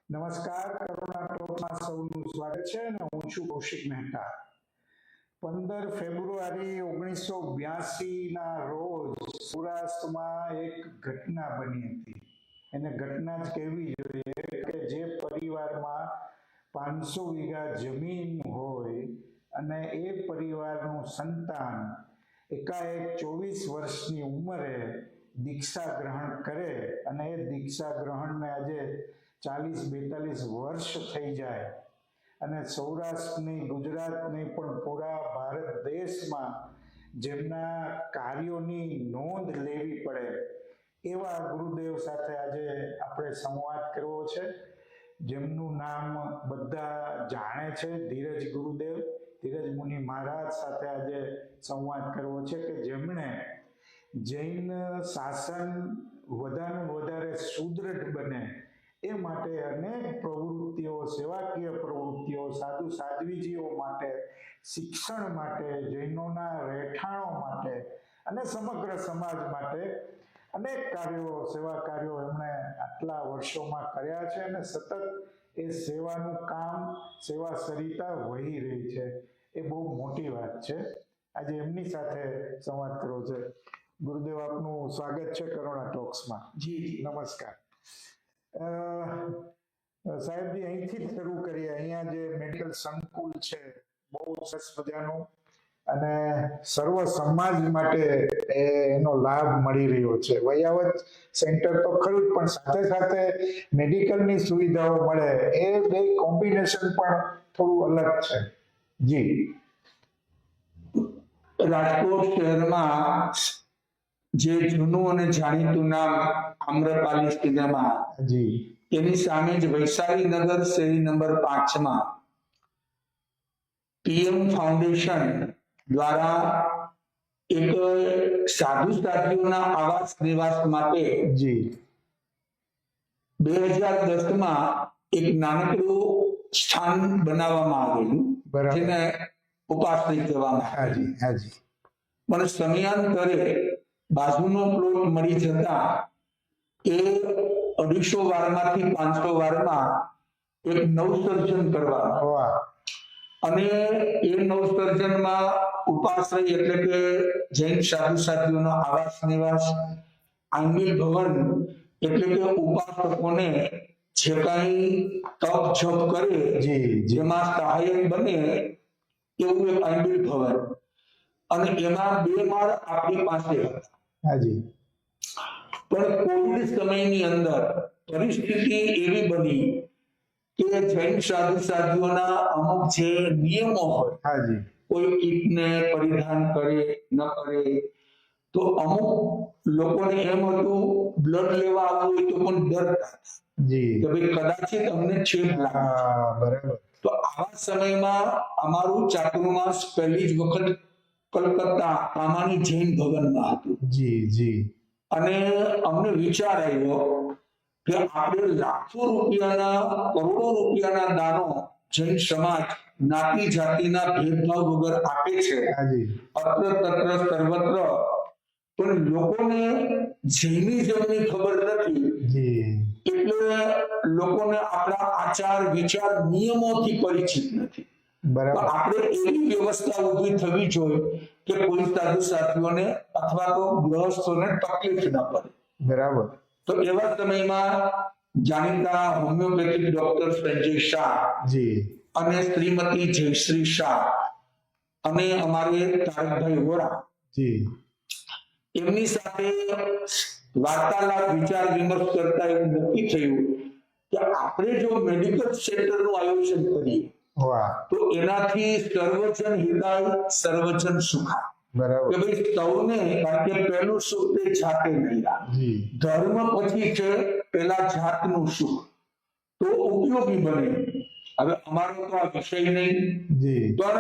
નમસ્કાર, કરુણા ટોકમાં સૌનું સ્વાગત છે અને હું છું કૌશિક મહેતા. 15 ફેબ્રુઆરી 1982 ના રોજ સૌરાષ્ટ્રમાં એક ઘટના બની હતી. એને ઘટના જ કહેવી જોઈએ કે જે પરિવારમાં 500 વીઘા જમીન હોય અને એ પરિવારનું સંતાન એકાએક 24 વર્ષની ઉંમરે દીક્ષા ગ્રહણ કરે અને એ દીક્ષા ગ્રહણને આજે 40-42 વર્ષ થઈ જાય અને સૌરાષ્ટ્રની, ગુજરાતની પણ પૂરા ભારત દેશમાં જેમના કાર્યોની નોંધ લેવી પડે એવા ગુરુદેવ સાથે આજે આપણે સંવાદ કરવો છે. જેમનું નામ બધા જાણે છે, ધીરજ ગુરુદેવ, ધીરજ મુનિ મહારાજ સાથે આજે સંવાદ કરવો છે કે જેમણે જૈન શાસન વધારે વધારે સુદૃઢ બને એ માટે અનેક પ્રવૃત્તિઓ, સેવાકીય પ્રવૃત્તિઓ, સાધુ સાધ્વીજીઓ માટે, શિક્ષણ માટે, જૈનોના રહેઠાણો માટે અને સમગ્ર સમાજ માટે અનેક કાર્યો, સેવા કાર્યો એમણે આટલા વર્ષોમાં કર્યા છે અને સતત એ સેવાનું કામ, સેવા સરિતા વહી રહી છે. એ બહુ મોટી વાત છે. આજે એમની સાથે સંવાદ કરવો છે. ગુરુદેવ, આપનું સ્વાગત છે કરુણા ટોક્સમાં. જી, નમસ્કાર. સાહેબજી, અહીંથી જ શરૂ કરીએ. અહીંયા જે મેડિકલ સંકુલ છે બહુ સરસ મજાનું અને સર્વ સમાજ માટે એનો લાભ મળી રહ્યો છે. વયાવત સેન્ટર તો ખરું જ, પણ સાથે સાથે મેડિકલની સુવિધાઓ મળે એ બે કોમ્બિનેશન પણ થોડું અલગ છે. જી. રાજકોટ શહેરમાં જે જૂનું અને જાણીતું નામ આમ્રપાલી સિનેમા, જી, એની સામે જ વૈશાલી નગર શેરી નંબર 5 માં પીએમ ફાઉન્ડેશન દ્વારા એક સાધુ સાધ્વીઓના આવાસ નિવાસ માટે જી 2010 માં એક નાનકડું સ્થાન બનાવવામાં આવેલું, જેને ઉપાશ્રય કહેવામાં આવે. હાજી, હાજી. પણ સમયાંતરે બાજુનો પ્લોટ મળી જતા એ 250 વારમાંથી 500 વારમાં એક નવસર્જન કરવા અને એ નવસર્જનમાં ઉપાશ્રય એટલે કે જૈન સાધુ સાધ્વીઓનો આવાસ નિવાસ, આંગિલ ભવન એટલે કે ઉપાસકોને જે કઈ તપ જપ કરે જેમાં સહાયક બને એવું એક આંગિલ ભવન, અને એમાં 2 માળ આપણી પાસે હતા. હાજી. પણ કોવિડ સમયની અંદર પરિસ્થિતિ એવી બની કે જૈન સાધુ સાધ્વીઓના અમુક જે નિયમો હોય, હાજી, કોઈ કીટને પરિધાન કરે ન કરે, તો અમુક લોકોને એમ હતું બ્લડ લેવા આવવું હોય તો પણ ડરતા જી કે ભાઈ કદાચિત અમને ચેપ લાગે. બરાબર. તો આવા સમયમાં અમારું ચાતુર્માસ પહેલી જ વખત કલકત્તા કામાની જૈન ભવનમાં હતું. જી જી. અને અમને વિચાર આવ્યો કે આપણે લાખો રૂપિયાના, કરોડો રૂપિયાના દાનો જૈન સમાજ જ્ઞાતિ જાતિના ભેદભાવ વગર આપે છે અત્ર તત્ર સર્વત્ર, પણ લોકોને જૈનિઝમની ખબર નથી, એટલે લોકોને આપણા આચાર વિચાર નિયમોથી પરિચિત નથી. બરાબર. આપણે એવી વ્યવસ્થા ઊભી થવી જોઈએ કે કોઈ સાધુ સાધ્વીઓને અથવા તો ગૃહસ્થોને તકલીફ ન પડે. બરાબર. તો એવા સમયમાં જાણીતા હોમિયોપેથિક ડોક્ટર સંજય શાહ જી અને શ્રીમતી જયશ્રી શાહ અને અમારે તારકભાઈ વોરા જી એમની સાથે વાર્તાલાપ, વિચાર વિમર્શ કરતા એવું નક્કી થયું કે આપણે જો મેડિકલ સેન્ટરનું આયોજન કરીએ તો એનાથી સર્વજન હિતાય સર્વજન સુખાય. બરાબર. કે ભાઈ સૌને, કારણ કે પહેલું સુખ તે જાતે મળ્યા, ધર્મ પછી છે પેલા જાતનું સુખ, તો ઉપયોગી બને. હવે અમારો તો આ વિષય નહીં, પણ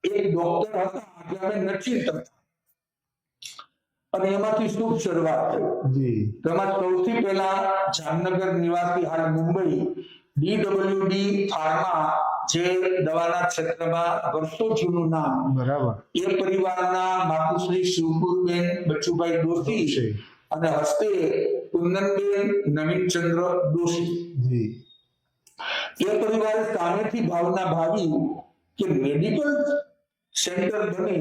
એક ડોક્ટર હતા, આપણે નચિંત હતા, અને એમાંથી શુભ શરૂઆત થઈ. તેમાં સૌથી પહેલા જામનગર નિવાસી, હાલ મુંબઈ, DWD ફાર્મા, જે દવાના ક્ષેત્રમાં વર્ષો જૂનું નામ, બરાબર, એ પરિવારના માતુશ્રી શિવપુરબેન બચુભાઈ દોશી અને હસ્તે કુંદનબેન નવીનચંદ્ર દોશી એ પરિવારે સામેથી ભાવના ભાવી કે મેડિકલ સેન્ટર બને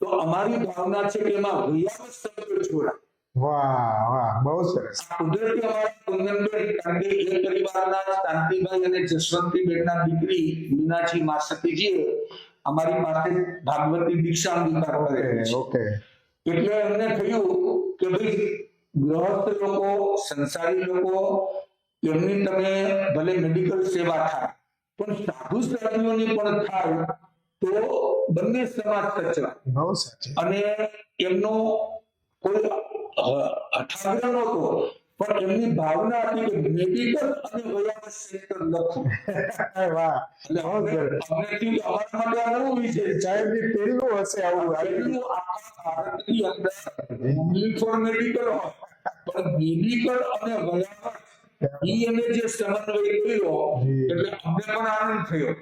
તો અમારી ભાવના છે કે એમાં વૈયાવત સેન્ટર જોડાય. વાહ વાહ, બહુ સરસ. કુદરતી અમારા કુંદનબેન, કારણ કે એ પરિવારના શાંતિભાઈ અને જસવંતીબેનના દીકરી મીનાજી માસતીજીએ અમારી પાસે ભાગવતી દીક્ષા અંગીકાર કરેલી છે. ઓકે. એટલે એમને થયું કે ભાઈ ગૃહસ્થ લોકો, સંસારી લોકો, એમની તમે ભલે મેડિકલ સેવા થાય પણ સાધુ સાધુઓની પણ થાય તો બંને સમાજ સચવાય. બહુ સાચી. અને એમનો કોઈ હઠાગ્રહ નહોતો, પણ એમની ભાવના હતી કે મેડિકલ અને વૈયાવત સેન્ટર લખવું. વાહ, એટલે અમને થયું કે અમારા માટે આ નવું વિષય છે. સાહેબની પહેલું હશે આવું. પહેલું આખા ભારતની અંદર only for medical હોય, પણ મેડિકલ અને વૈયાવત ઈ એને જે સમન્વય કર્યો એટલે અમને પણ આનંદ થયો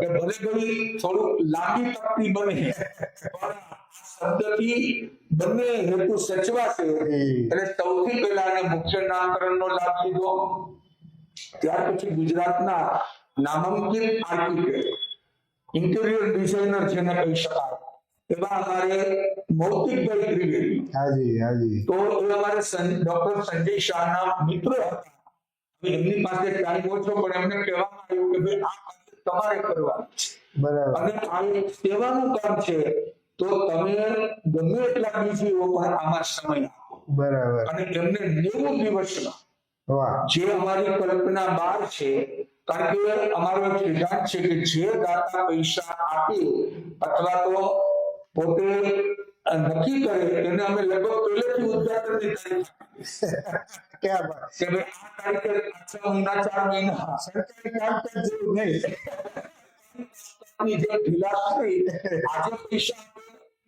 કે ભલે કોઈ થોડું લાંબી તકતી બને પણ શબ્દથી બંને હેતુ સચવાશે. એટલે સૌથી પહેલા એને મુખ્ય નામકરણનો લાભ લીધો. ત્યાર પછી ગુજરાતના નામાંકિત આર્કિટેક્ટ, ઇન્ટિરિયર ડિઝાઇનર જેને કહી શકાય એવા અમારે મૌતિકભાઈ ત્રિવેદી, હાજી હાજી, તો એ અમારે ડોક્ટર સંજય શાહના મિત્ર હતા. એમની પાસે ટાઈમ ઓછો પણ એમને કહેવામાં આવ્યું કે ભાઈ આ કામ તમારે કરવાનું છે. બરાબર. અને આ એક સેવાનું કામ છે તો તમે ગમે એટલા બીજી હો પણ આમાં સમય આપો. બરાબર. અને એમને 90 દિવસમાં વાહ, જે અમારી કલ્પના બહાર છે, કારણ કે અમારો એક સિદ્ધાંત છે કે જે દાતા પૈસા આપે અથવા તો પોતે નક્કી કરે એને અમે લગભગ પહેલેથી ઉદ્ઘાટનની તારીખ ક્યાં બાત. કે ભાઈ આ તારીખે 6 મહિના 4 મહિના સરકારી કામકાજ જેવું નહીં. ની જે ઢીલાસ થઈ, આજે પૈસા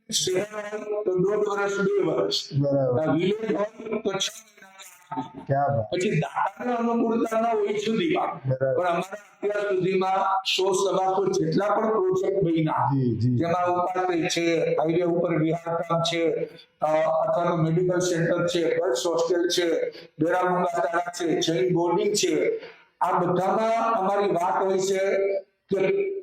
શહેર હોય તો 1.5 વર્ષ 2 વર્ષ, બરાબર. વિલેજ હોય તો 6 મહિના. ક્યાં બાત. પછી દાતાને અનુકૂળતા ન હોય સુધી વાત, બરાબર. પણ અમારા અત્યાર સુધીમાં 100-125 જેટલા પણ પ્રોજેક્ટ બન્યા, જી, જી. જેમાં ઉપાશ્રય છે, હાઈવે ઉપર વિહારકામ છે, અથવા તો મેડિકલ સેન્ટર છે, ગર્લ્સ હોસ્ટેલ છે, બેરામુંગા શાળા છે, જૈન બોર્ડિંગ છે, આ બધામાં અમારી વાત હોય છે કે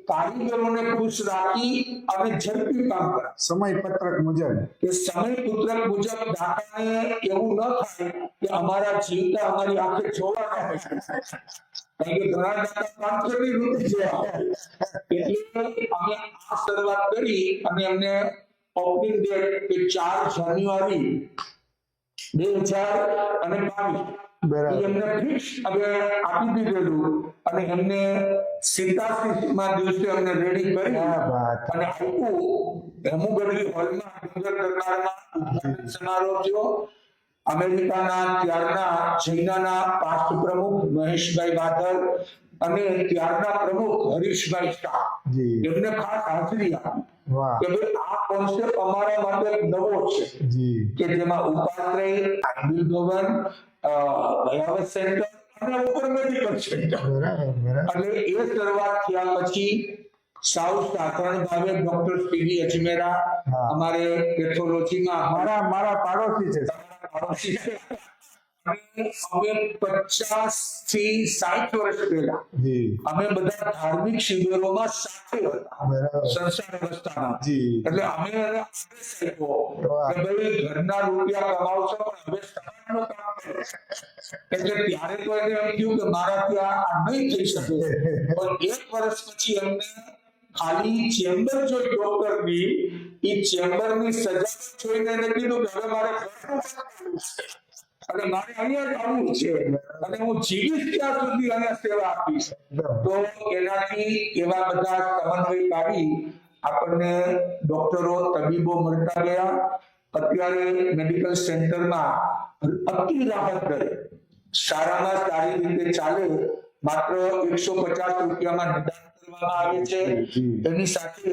કારીગરોને ખુશ રાખી અને ઝડપી કામ કરે. સમય પત્રક મુજબ. કે સમય પુત્રક મુજબ દાતાને એવું ન થાય કે અમારા જીવતા અમારી આંખે જોવાના હોય. કારણ કે ઘણા દાતા 500 ની વૃત્તિ જેવા હોય. એટલે અમે આ શરૂઆત કરી અને અમને ઓપનિંગ ડેટ કે 4 જાન્યુઆરી 2022 બરાબર. એમને ફિક્સ હવે આપી દીધેલું અને એમને 87માં દિવસે અમને રેડી કરી ક્યાં બાત. અને આખું હેમુગઢવી હોલમાં ડુંગર પ્રકારમાં ઉદ્ઘાટન સમારોહ થયો. અમેરિકાના ત્યારના ચીનાના પાસ્ટ પ્રમુખ મહેશભાઈ વાધર અને ત્યારના પ્રમુખ હરીશભાઈ શાહ જી. એમને ખાસ હાજરી આપી વાહ. કે ભાઈ આ કોન્સેપ્ટ અમારા માટે એક નવો છે જી. કે જેમાં ઉપાશ્રય, આંબિલ ભવન, વૈયાવત સેન્ટર અને ઉપર મેડિકલ સેન્ટર. બરાબર. બરાબર. એટલે એ શરૂઆત થયા પછી સાવ સાધારણ ભાવે ડોક્ટર પીવી અજમેરા હા. અમારે પેથોલોજીમાં મારા પાડોશી છે. પાડોશી છે. અને અમે 50 થી 60 વર્ષ પહેલા જી. અમે બધા ધાર્મિક શિબિરોમાં સાથે હતા, બરાબર. સંસાર અવસ્થાના. જી. એટલે અમે એને આદેશ આપ્યો કે ભાઈ ઘરના રૂપિયા કમાવશો પણ હવે સમાજનું કામ કરો. એટલે ત્યારે તો એને એમ થયું કે મારાથી આ નહીં થઈ શકે, પણ 1 વર્ષ પછી અમને ખાલી ચેમ્બર જોઈ ડોક્ટરની, એ ચેમ્બરની સજાવટ જોઈને એને કીધું કે હવે મારે ઘરનું કામ કરવું છે. અને મારે અહીંયા જ આવવું છે અને હું જીવીશ ત્યાં સુધી અહીંયા સેવા આપીશ. તો એનાથી એવા બધા સમન્વયકારી આપણને ડોક્ટરો, તબીબો મળતા ગયા. અત્યારે મેડિકલ સેન્ટરમાં અતિ રાહત દરે સારામાં સારી રીતે ચાલે, માત્ર 150 રૂપિયામાં નિદાન કરવામાં આવે છે. એની સાથે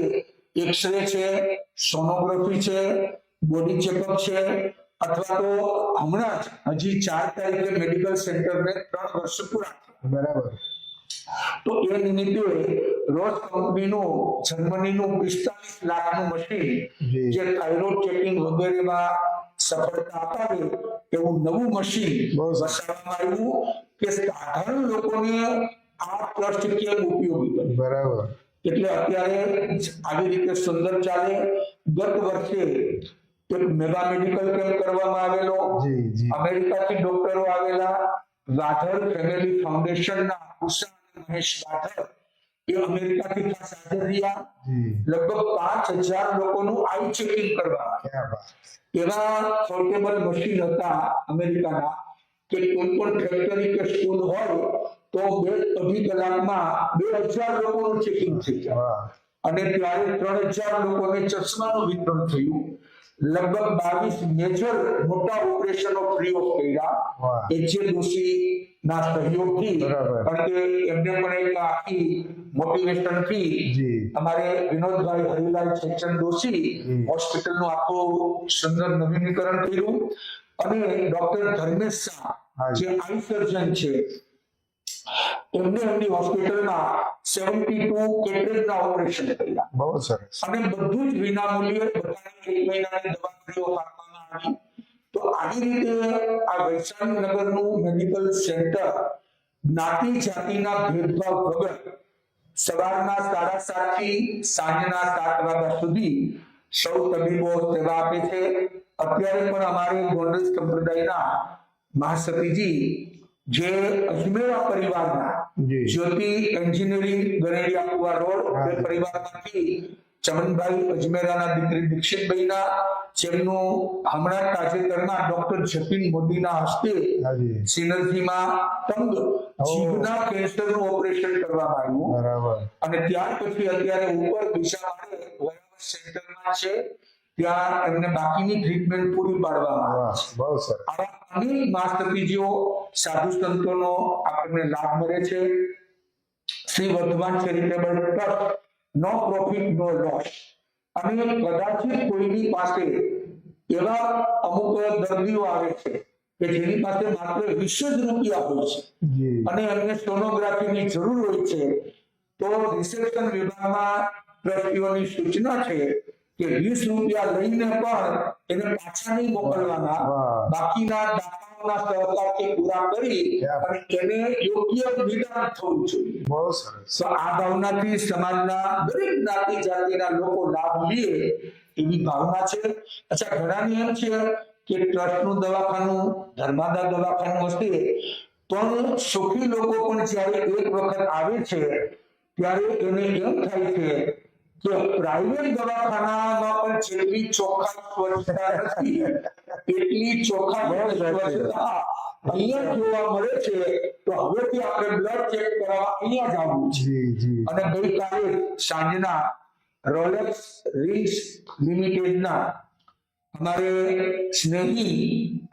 એક્સરે છે, સોનોગ્રાફી છે, બોડી ચેકઅપ છે, અથવા તો હમણાં જ હજી 4 તારીખે મેડિકલ સેન્ટરને 3 વર્ષ પૂરા. બરાબર. તો એ નિમિત્તે રોજ કંપનીનું જર્મનીનું 45 લાખનું મશીન જી. જે થાઇરોઇડ ચેકિંગ વગેરેમાં સફળતા અપાવે એવું નવું મશીન બહુ સરસ. વસાવવામાં આવ્યું કે સાધારણ લોકોને આ ટ્રસ્ટ કેમ ઉપયોગી બને. બરાબર. એટલે અત્યારે આવી રીતે સુંદર ચાલે. ગત વર્ષે એક મેગા મેડિકલ કેમ્પ કરવામાં આવેલો. અમેરિકાથી ડોક્ટરો આવેલા. ગાધર ફેમિલી ફાઉન્ડેશનના ઉષા અને મહેશ ગાધર એ અમેરિકાથી ખાસ હાજર રહ્યા. લગભગ 5000 લોકોનું આઈ ચેકિંગ કરવા. એવા પોર્ટેબલ મશીન હતા અમેરિકાના કે કોઈ પણ ફેક્ટરી કે સ્કૂલ હોય તો 2-2.5 કલાકમાં 2000 લોકોનું ચેકિંગ થઈ જાય. અને ત્યારે 3000 લોકોને ચશ્માનું વિતરણ થયું. લગભગ 22 મેજર મોટા ઓપરેશનો ફ્રી ઓફ કર્યા એચએ દોશી ના સહયોગથી. કારણ કે એમને પણ એક આખી મોટિવેશન થી અમારે વિનોદભાઈ હરિલાલ છેચન દોશી હોસ્પિટલનું આખું સુંદર નવીનીકરણ કર્યું. અને ડોક્ટર ધર્મેશ શાહ જે આઈ સર્જન છે એમને એમની હોસ્પિટલમાં 72 કેટરેક્ટના ઓપરેશન કર્યા. બહુ સરસ. અને બધું જ વિનામૂલ્યે બધાને 1 મહિનાની દવા ફ્રી ઓફ આપવામાં આવી. તો આવી રીતે આ વૈશાલી નગરનું મેડિકલ સેન્ટર જ્ઞાતિ જાતિના ભેદભાવ વગર સવારના 7:30 થી સાંજના 7 વાગ્યા સુધી સૌ તબીબો સેવા આપે છે. અત્યારે પણ અમારે ગોંડલ સંપ્રદાયના મહાસતીજી જે અજમેરા પરિવારના જ્યોતિ એન્જિનિયરિંગ ગણેરિયા કુવા રોડ તે પરિવારમાંથી ચમનભાઈ અજમેરાના દીકરી દીક્ષિતભાઈના જેમનું હમણાં તાજેતરમાં ડોક્ટર જતીન મોદીના હસ્તે સિનર્જીમાં તંગ જીભના કેન્સરનું ઓપરેશન કરવામાં આવ્યું. અને ત્યાર પછી અત્યારે ઉપર બીજા માળે વયાવર સેન્ટરમાં છે ત્યાં એમને બાકીની ટ્રીટમેન્ટ પૂરી પાડવામાં આવે છે. બહુ સરસ. આવા અનેક માસ્તતીજીઓ સાધુ સંતોનો આપણને લાભ મળે છે. શ્રી વર્ધમાન ચેરિટેબલ ટ્રસ્ટ નો પ્રોફિટ નો લોસ. અને કદાચિત કોઈની પાસે એવા અમુક દર્દીઓ આવે છે કે જેની પાસે માત્ર 20 જ રૂપિયા હોય છે અને એમને સોનોગ્રાફીની જરૂર હોય છે તો રિસેપ્શન વિભાગમાં ટ્રસ્ટીઓની સૂચના છે કે 20 રૂપિયા લઈને પણ એને પાછા નહીં મોકલવાના. બાકીના દાતાઓના સહકારથી પૂરા કરી અને એને યોગ્ય નિદાન થવું જોઈએ. બહુ સરસ. તો આ ભાવનાથી સમાજના દરેક જ્ઞાતિ જાતિના લોકો લાભ લે એવી ભાવના છે. અચ્છા, ઘણાની એમ છે કે ટ્રસ્ટનું દવાખાનું ધર્માદા દવાખાનું હશે પણ સુખી લોકો પણ જ્યારે એક વખત આવે છે ત્યારે એને એમ થાય છે કે પ્રાઇવેટ દવાખાનામાં પણ જેટલી ચોખ્ખા સ્વચ્છતા નથી એટલી ચોખ્ખા સ્વચ્છતા અહીંયા જોવા મળે છે. તો હવેથી આપણે બ્લડ ચેક કરાવવા અહીંયા જ આવવું છે. અને ગઈકાલે સાંજના રોલેક્સ રિંગ્સ લિમિટેડના અમારે સ્નેહી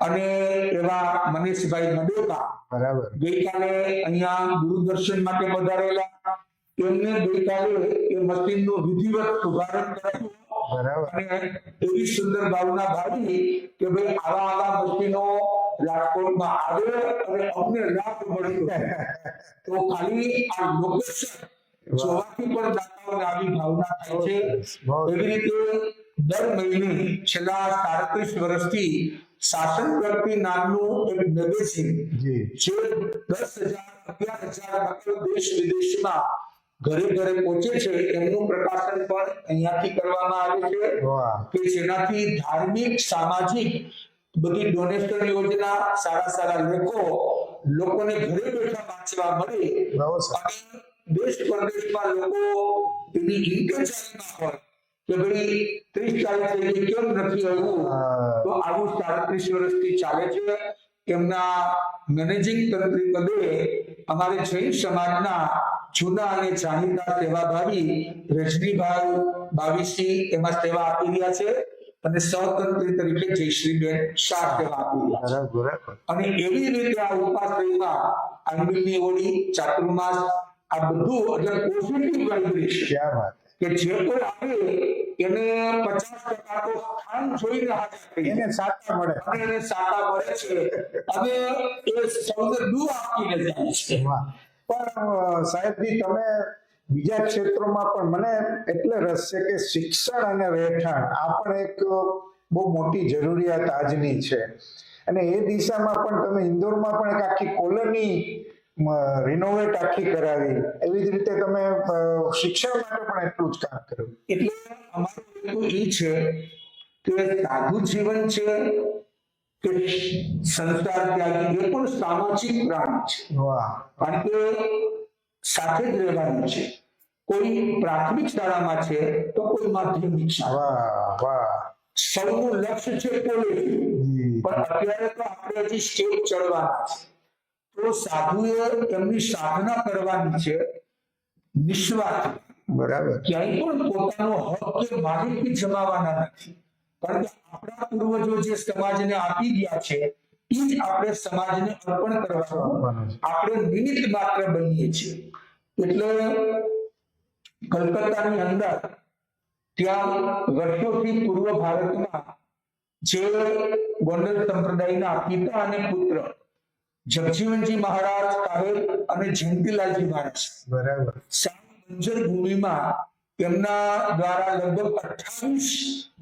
અને એવા મનીષભાઈ મડેકા ગઈકાલે અહીંયા ગુરુદર્શન માટે પધારેલા. એમને ગઈકાલે એ મશીનનું વિધિવત શુભારંભ કરાયું. અને એવી સુંદર ભાવના ભાવી કે ભાઈ આવા મશીનો રાજકોટમાં આવે અને અમને લાભ મળ્યો. તો ખાલી આ લોકેશન જોવાથી પણ દાતાઓને આવી ભાવના થાય છે. એવી રીતે દર મહિને છેલ્લા 37 વર્ષથી શાસન પ્રગતિ નામનું એક મેગેઝિન જે 10,000-11,000 દેશ વિદેશમાં ઘરે ઘરે પહોંચે છે એમનું પ્રકાશન પણ અહીંયાથી કરવામાં આવે છે કે જેનાથી ધાર્મિક સામાજિક બધી ડોનેશન યોજના સારા લેખો લોકોને ઘરે બેઠા વાંચવા મળે. અને દેશ પરદેશમાં લોકો એની ઇન્ટેન્શનમાં હોય કે ભાઈ 30-40 થઈ કેમ નથી આવ્યું. તો આવું 37 વર્ષથી ચાલે છે. એમના મેનેજિંગ તંત્રી પદે અમારે જૈન સમાજના જૂના અને જાણીતા સેવાભાવી રજનીભાઈ બાવીસી એમાં સેવા આપી રહ્યા છે અને સહતંત્રી તરીકે જયશ્રીબેન શાહ સેવા આપી રહ્યા છે. અને એવી રીતે આ ઉપાશ્રયમાં આંબીલની હોળી ચાતુર્માસ આ બધું એટલે પોઝિટિવ વાઇબ્રેશન કે જે કોઈ આવે એને 50% તો સ્થાન જોઈને એને સાતા મળે અને એને સાતા મળે છે અને એ સૌને દૂર આપીને જાય છે. પણ સાહેબજી તમે બીજા ક્ષેત્રોમાં પણ મને એટલે રસ છે કે શિક્ષણ અને રહેઠાણ આ પણ એક બહુ મોટી જરૂરિયાત આજની છે અને એ દિશામાં પણ તમે ઇન્દોરમાં પણ એક આખી કોલોની રિનોવેટ આખી કરાવી, એવી જ રીતે તમે શિક્ષણ માટે પણ એટલું જ કામ કર્યું. એટલે અમારું હેતુ એ છે કે સાધુ જીવન છે કે સંસાર ત્યાગી એ પણ સામાજિક પ્રાણી છે. વાહ. કારણ કે સાથે જ રહેવાનું છે. કોઈ પ્રાથમિક શાળામાં છે તો કોઈ માધ્યમિક શાળા. વાહ વાહ. સૌનું લક્ષ્ય છે કોલેજ, પણ અત્યારે તો આપણે હજી સ્ટેજ ચડવાના છે. તો સાધુએ એમની સાધના કરવાની છે નિસ્વાર્થ. બરાબર. ક્યાંય પણ પોતાનો હક કે માલિકી જમાવવાના નથી. કારણ કે આપણા પૂર્વજો જે સમાજને આપી ગયા છે એ જ આપણે સમાજને અર્પણ કરવાનું. આપણે નિમિત્ત માત્ર બનીએ છીએ. એટલે કલકત્તાની અંદર ત્યાં વર્ષોથી પૂર્વ ભારતમાં જે ગોંડલ સંપ્રદાયના પિતા અને પુત્ર જગજીવનજી મહારાજ સાહેબ અને જયંતીલાલજી મહારાજ, બરાબર, બંજર ભૂમિમાં તેમના દ્વારા લગભગ 28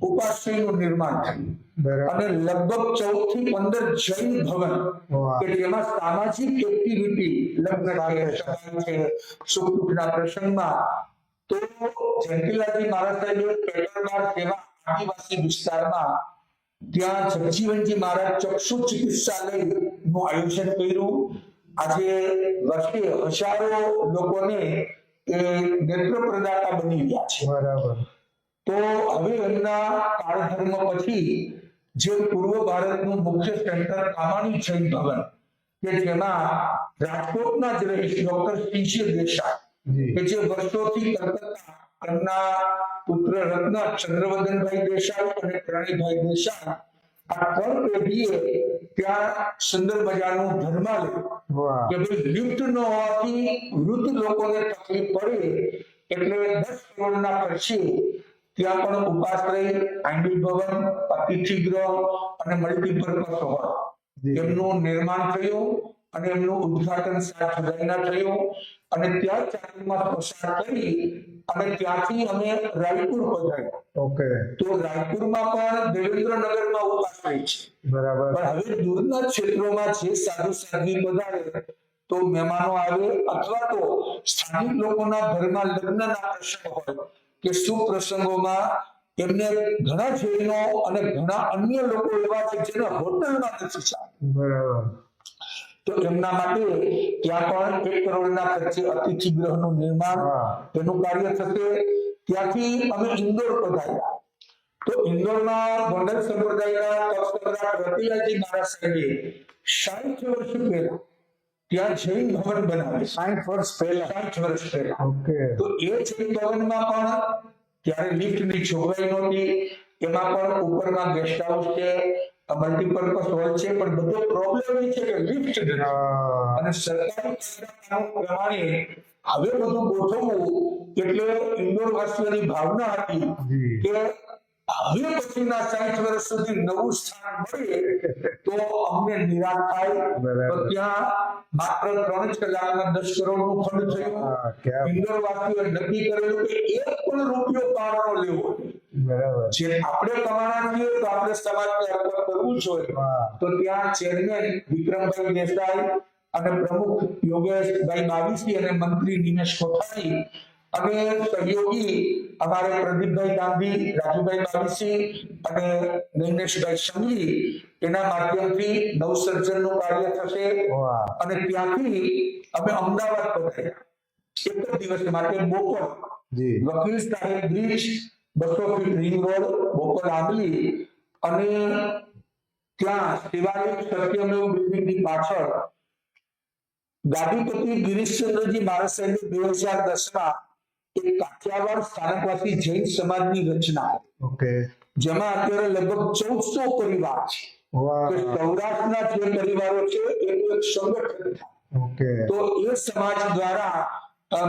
ઉપાશ્રયનું નિર્માણ થયું. અને લગભગ 14 થી 15 જૈન ભવન કે જેમાં સામાજિક એક્ટિવિટી, લગ્ન છે, સુખ દુઃખના પ્રસંગમાં. તો જયંતીલાલજી મહારાજ સાહેબે પેટરબાર જેવા આદિવાસી વિસ્તારમાં ત્યાં જગજીવનજી મહારાજ ચક્ષુ ચિકિત્સાલય નું આયોજન કર્યું. આજે વર્ષે હજારો લોકોને એ નેત્ર પ્રદાતા બની ગયા છે. બરાબર. તો હવે એમના કાળધર્મ પછી જે પૂર્વ ભારતનું મુખ્ય સેન્ટર કામાણી જૈન ભવન કે જેમાં રાજકોટના જ રહીશ ડોક્ટર સીસી દેસાઈ કે જે વર્ષોથી કલકત્તા એમના પુત્ર રત્ન ચંદ્રવદનભાઈ દેસાઈ અને પ્રણયભાઈ દેસાઈ આ 3 પેઢીએ ત્યાં સુંદર મજાનું ધર્માલય કે ભાઈ લિફ્ટ ન હોવાથી વૃદ્ધ લોકોને તકલીફ પડે એટલે 10 કરોડના ખર્ચે ત્યાં પણ ઉપાશ્રય, આંગિક ભવન, અતિથિ ગૃહ અને મલ્ટીપર્પઝ હોલ એમનું નિર્માણ થયું અને એમનું ઉદ્ઘાટન 7 જુલાઈના થયું. અને ત્યાં ચાકરીમાં પસાર કરી અને ત્યાંથી અમે રાયપુર પધાર્યા. ઓકે. તો રાયપુરમાં પણ દેવેન્દ્રનગરમાં ઉપાશ્રય છે. બરાબર. પણ હવે દૂરના ક્ષેત્રોમાં જે સાધુ સાધ્વી પધારે તો મહેમાનો આવે અથવા તો સ્થાનિક લોકોના ઘરમાં લગ્નના પ્રસંગ હોય કે શુભ પ્રસંગોમાં એમને ઘણા જૈનો અને ઘણા અન્ય લોકો એવા છે જેને હોટલમાં નથી ચાલતું. બરાબર. તો એમના માટે ત્યાં પણ 1 કરોડના ખર્ચે અતિથિ ગૃહનું નિર્માણ એનું કાર્ય થશે. ત્યાંથી અમે ઇન્દોર પધાર્યા. તો ઇન્દોરમાં ગોંડલ સંપ્રદાયના તપસ્યા રતિલાલજી મહારાજ સાહેબે 60 વર્ષ પહેલા ત્યાં જૈન ભવન બનાવ્યું. 60 વર્ષ પહેલા. 60 વર્ષ પહેલા. ઓકે. તો એ જૈન ભવનમાં પણ ત્યારે લિફ્ટની જોગવાઈ નહોતી. એમાં પણ ઉપરમાં ગેસ્ટ હાઉસ છે, મલ્ટીપર્પઝ હોલ છે, પણ બધો પ્રોબ્લેમ એ છે કે લિફ્ટ નથી. અને સરકારી કાયદા પ્રમાણે હવે બધું ગોઠવવું એટલે ઇન્દોર વાસીઓની ભાવના હતી કે હવે પછીના 60 વર્ષ સુધી નવું સ્થાન મળે તો અમને નિરાશ થાય. તો ત્યાં માત્ર 3 જ કલાકના 10 કરોડનું ફંડ થયું. ઇન્દોર વાસીઓએ નક્કી કરેલું કે 1 પણ રૂપિયો પાડો લેવો. બરાબર. જે આપણે કમાણા છીએ તો આપણે સમાજને અર્પણ કરવું જોઈએ. તો ત્યાં ચેરમેન વિક્રમભાઈ દેસાઈ અને પ્રમુખ યોગેશભાઈ બાવીસી અને મંત્રી નિમેશ કોઠારી અને સહયોગી અમારે પ્રદીપભાઈ ગાંધી, રાજુભાઈ બાવીસી અને નિમેશભાઈ સંઘવી એના માધ્યમથી નવસર્જનનું કાર્ય થશે. અને ત્યાંથી અમે અમદાવાદ પધાર્યા 1 દિવસ માટે. બોપલ વકીલ સાહેબ bridge, 200 fit ring road, Bopal આંબલી અને ત્યાં શિવાલિક સત્યમેવ બિલ્ડિંગની પાછળ ગાદીપતિ ગિરીશચંદ્રજી મહારાજ સાહેબે 2010માં એક કાઠિયાવાડ સ્થાનકવાસી જૈન સમાજની રચના. ઓકે. જેમાં અત્યારે લગભગ 1400 પરિવાર છે. કે સૌરાષ્ટ્રના જે પરિવારો છે એનું એક સંગઠન થાય. ઓકે. તો એ સમાજ દ્વારા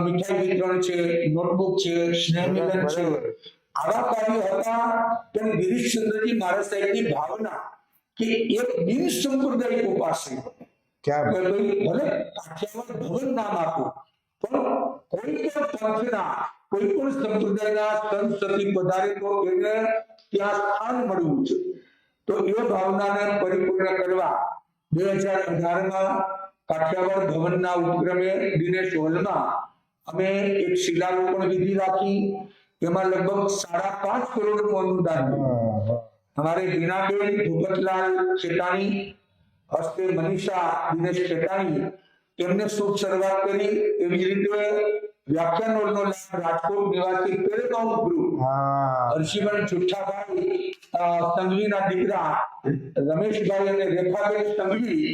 મીઠાઈ વિતરણ છે, નોટબુક છે, સ્નેહ મિલન છે, આવા કાર્યો હતા. પણ ગિરીશચંદ્રજી મહારાજ સાહેબની ભાવના કે એક બિન સંપ્રદાયિક ઉપાસક ભલે કાઠિયાવાડ ભવન નામ આપો પણ કોઈ પણ પંથના કોઈ પણ સંપ્રદાયના સંત સતી પધારે તો એને ત્યાં સ્થાન મળવું છે. તો એ ભાવનાને પરિપૂર્ણ કરવા 2018માં કાઠિયાવાડ ભવનના ઉપક્રમે દિનેશ હોલમાં અમે એક શિલારોપણ વિધિ રાખી, એમાં લગભગ 5.5 કરોડનું અનુદાન મળ્યું. हमारे बीनाबेन भूपतलाल खेतानी हस्ते मनीषा दिनेश खेतानी તેમને શુભ શરૂઆત કરી. એવી જ રીતે વ્યાખ્યાન હોલનો લાભ રાજકોટ નિવાસી પેરેમાઉન્ટ ગ્રુપ હર્ષિબેન છુઠ્ઠાભાઈ સંઘવીના દીકરા રમેશભાઈ અને રેખાબેન સંઘવી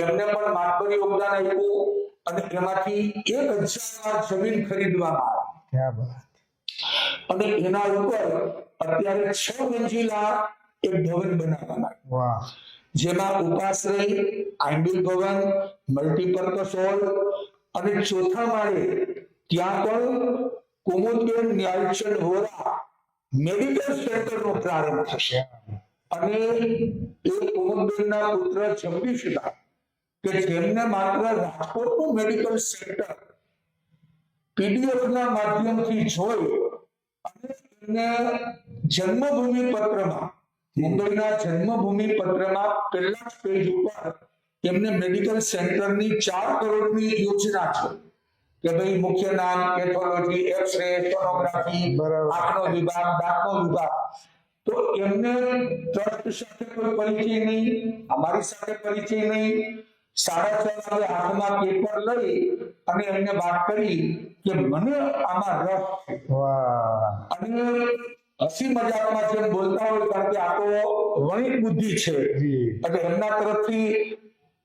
એમને પણ માતબરી યોગદાન આપ્યું અને એમાંથી 1000 જમીન ખરીદવામાં આવી અને એના ઉપર અત્યારે 6 મંજિલા એક ભવન બનાવવામાં આવ્યું, જેમાં ઉપાશ્રય, આંબિલ ભવન, મલ્ટીપર્પઝ હોલ અને ચોથા માળે ત્યાં પણ કુમુદબેન ન્યાયચંદ વોરા મેડિકલ સેન્ટરનો પ્રારંભ થશે. અને એ કુમુદબેનના પુત્ર જગદીશભાઈ કે જેમને માત્ર રાજકોટનું મેડિકલ સેન્ટર પીડીએફ ના માધ્યમથી જોઈ અને એમને જન્મભૂમિ પત્રમાં, મુંબઈના જન્મભૂમિ પત્રમાં પહેલા જ પેજ ઉપર એમને મેડિકલ સેન્ટરની 4 કરોડની યોજના છે કે ભાઈ મુખ્ય નામ, પેથોલોજી, એક્સરે, સોનોગ્રાફી, આંખનો વિભાગ, દાંતનો વિભાગ. તો એમને ટ્રસ્ટ સાથે કોઈ પરિચય નહીં, અમારી સાથે પરિચય નહીં. 6:30 વાગે હાથમાં પેપર લઈ અને એમને વાત કરી કે મને આમાં રસ છે. અને હસી મજાકમાં જેમ બોલતા હોય, કારણ કે આ તો વણિક બુદ્ધિ છે, એટલે એમના તરફથી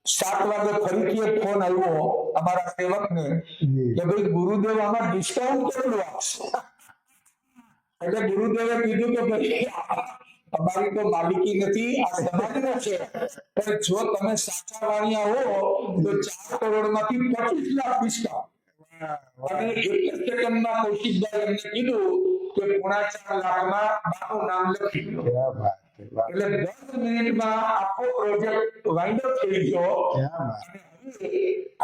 7 વાગે ફરીથી એક ફોન આવ્યો અમારા સેવકને કે ભાઈ ગુરુદેવ આમાં ડિસ્કાઉન્ટ કેટલું આપશે. એટલે ગુરુદેવે કીધું કે ભાઈ તમારી તો માલિકી નથી, આ સમાજનો છે, પણ જો તમે સાચા વાણિયા હો તો 4 કરોડમાંથી 25 લાખ ડિસ્કાઉન્ટ. અને એક જ સેકન્ડમાં કૌશિકભાઈ એમને કીધું કે 4.5 લાખમાં બાનું નામ લખી દો. એટલે 10 મિનિટમાં આખો પ્રોજેક્ટ વાઇન્ડ અપ થઈ ગયો. અને હવે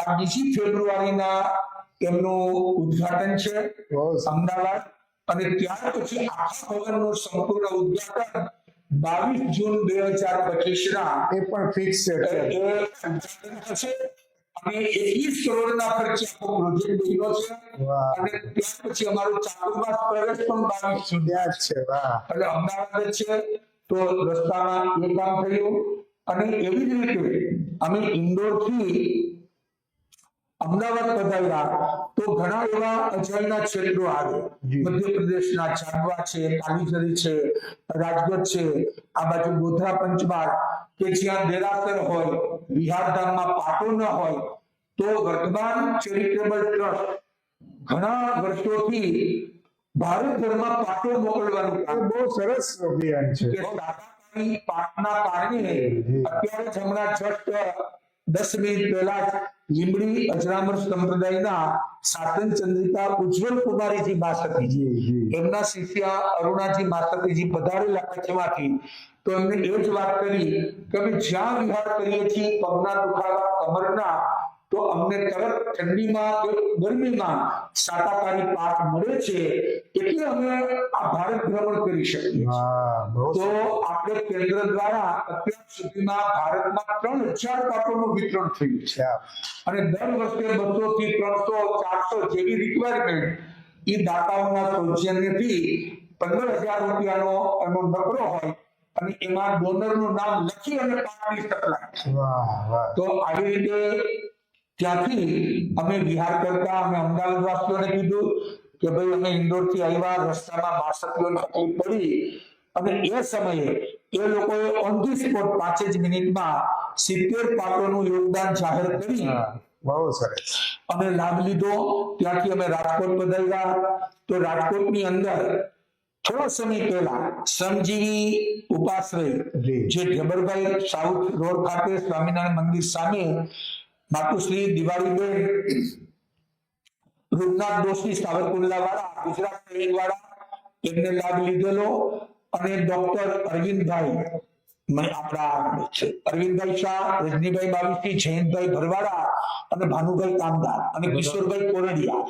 આ 2 ફેબ્રુઆરીના એમનું ઉદ્ઘાટન છે અમદાવાદ, અને ત્યાર પછી આખા ભવનનું સંપૂર્ણ ઉદ્ઘાટન 22 જૂન 2025 ના એ પણ ફિક્સ છે થશે. અને 21 કરોડના ખર્ચે આખો પ્રોજેક્ટ બન્યો છે. અને ત્યાર પછી અમારું ચાતુર્માસ પ્રવેશ પણ 22 સુધી છે. એટલે અમદાવાદ છે તો રસ્તામાં એ કામ થયું. અને એવી જ રીતે અમે ઇન્દોર થી અમદાવાદ પધાર્યા તો ઘણા એવા અજાયના ક્ષેત્રો આવે. મધ્યપ્રદેશના ચાંદવા છે, કાલીજરી છે, રાજગઢ છે, આ બાજુ ગોધરા પંચમહાલ કે જ્યાં દેરાસર હોય, વિહારધામમાં પાટો ન હોય, તો વર્તમાન ચેરિટેબલ ટ્રસ્ટ ઘણા વર્ષોથી ભારતભરમાં પાટો મોકલવાનું કામ બહુ સરસ અભિયાન છે. પાટના કારણે અત્યારે જ હમણાં જસ્ટ 10 મિનિટ પહેલા જ લીંબડી અજરામર સંપ્રદાયના સાતન ચંદ્રિકા ઉજ્જવલ કુમારીજી માસતીજી, એમના શિષ્ય અરુણાજી માસતીજી પધારેલા કચ્છમાંથી. તો એમને એ જ વાત કરી કે અમે જ્યાં વિહાર કરીએ છીએ પગના દુખાવા, કમરના, તો અમને તરત ઠંડીમાં કે ગરમીમાં શાકાહારી પાક મળે છે, એટલે અમે આ ભારત ભ્રમણ કરી શકીએ. તો આપણે કેન્દ્ર દ્વારા અત્યાર સુધીમાં ભારતમાં 3000 પાકોનું વિતરણ થયું છે. અને દર વર્ષે 200 થી 300, 400 જેવી રિક્વાયરમેન્ટ એ દાતાઓના સૌજન્યથી 15,000 રૂપિયાનો એનો નકરો હોય અને એમાં ડોનરનું નામ લખી અને પાકની સપ્લાય. તો આવી રીતે ત્યાંથી અમે વિહાર કરતા અમે અમદાવાદ વાસીઓને કીધું કે ભાઈ અમે ઇન્દોર થી આવ્યા, રસ્તામાં માસતીઓને તકલીફ પડી, અને એ સમયે એ લોકોએ ઓન ધી સ્પોટ 5 જ મિનિટમાં 70 પાકોનું યોગદાન જાહેર કરી. બહુ સરસ. અમે લાભ લીધો. ત્યાંથી અમે રાજકોટ પધાર્યા. તો રાજકોટની અંદર થોડા સમય પહેલા શ્રમજીવી ઉપાશ્રય જે ઢેબરભાઈ સાઉથ રોડ ખાતે સ્વામિનારાયણ મંદિર સામે માતુશ્રી દિવાળીબેન રૂપનાથ દોશી સાવરકુંડલા વાળા, ગુજરાત સૈનિક વાળા, એમને લાભ લીધેલો. અને ડોક્ટર અરવિંદભાઈ આપણા અરવિંદભાઈ શાહ, રજનીભાઈ બાવીસી, જયંતભાઈ ભરવાડા અને ભાનુભાઈ કામદાર અને કિશોરભાઈ કોરડિયા,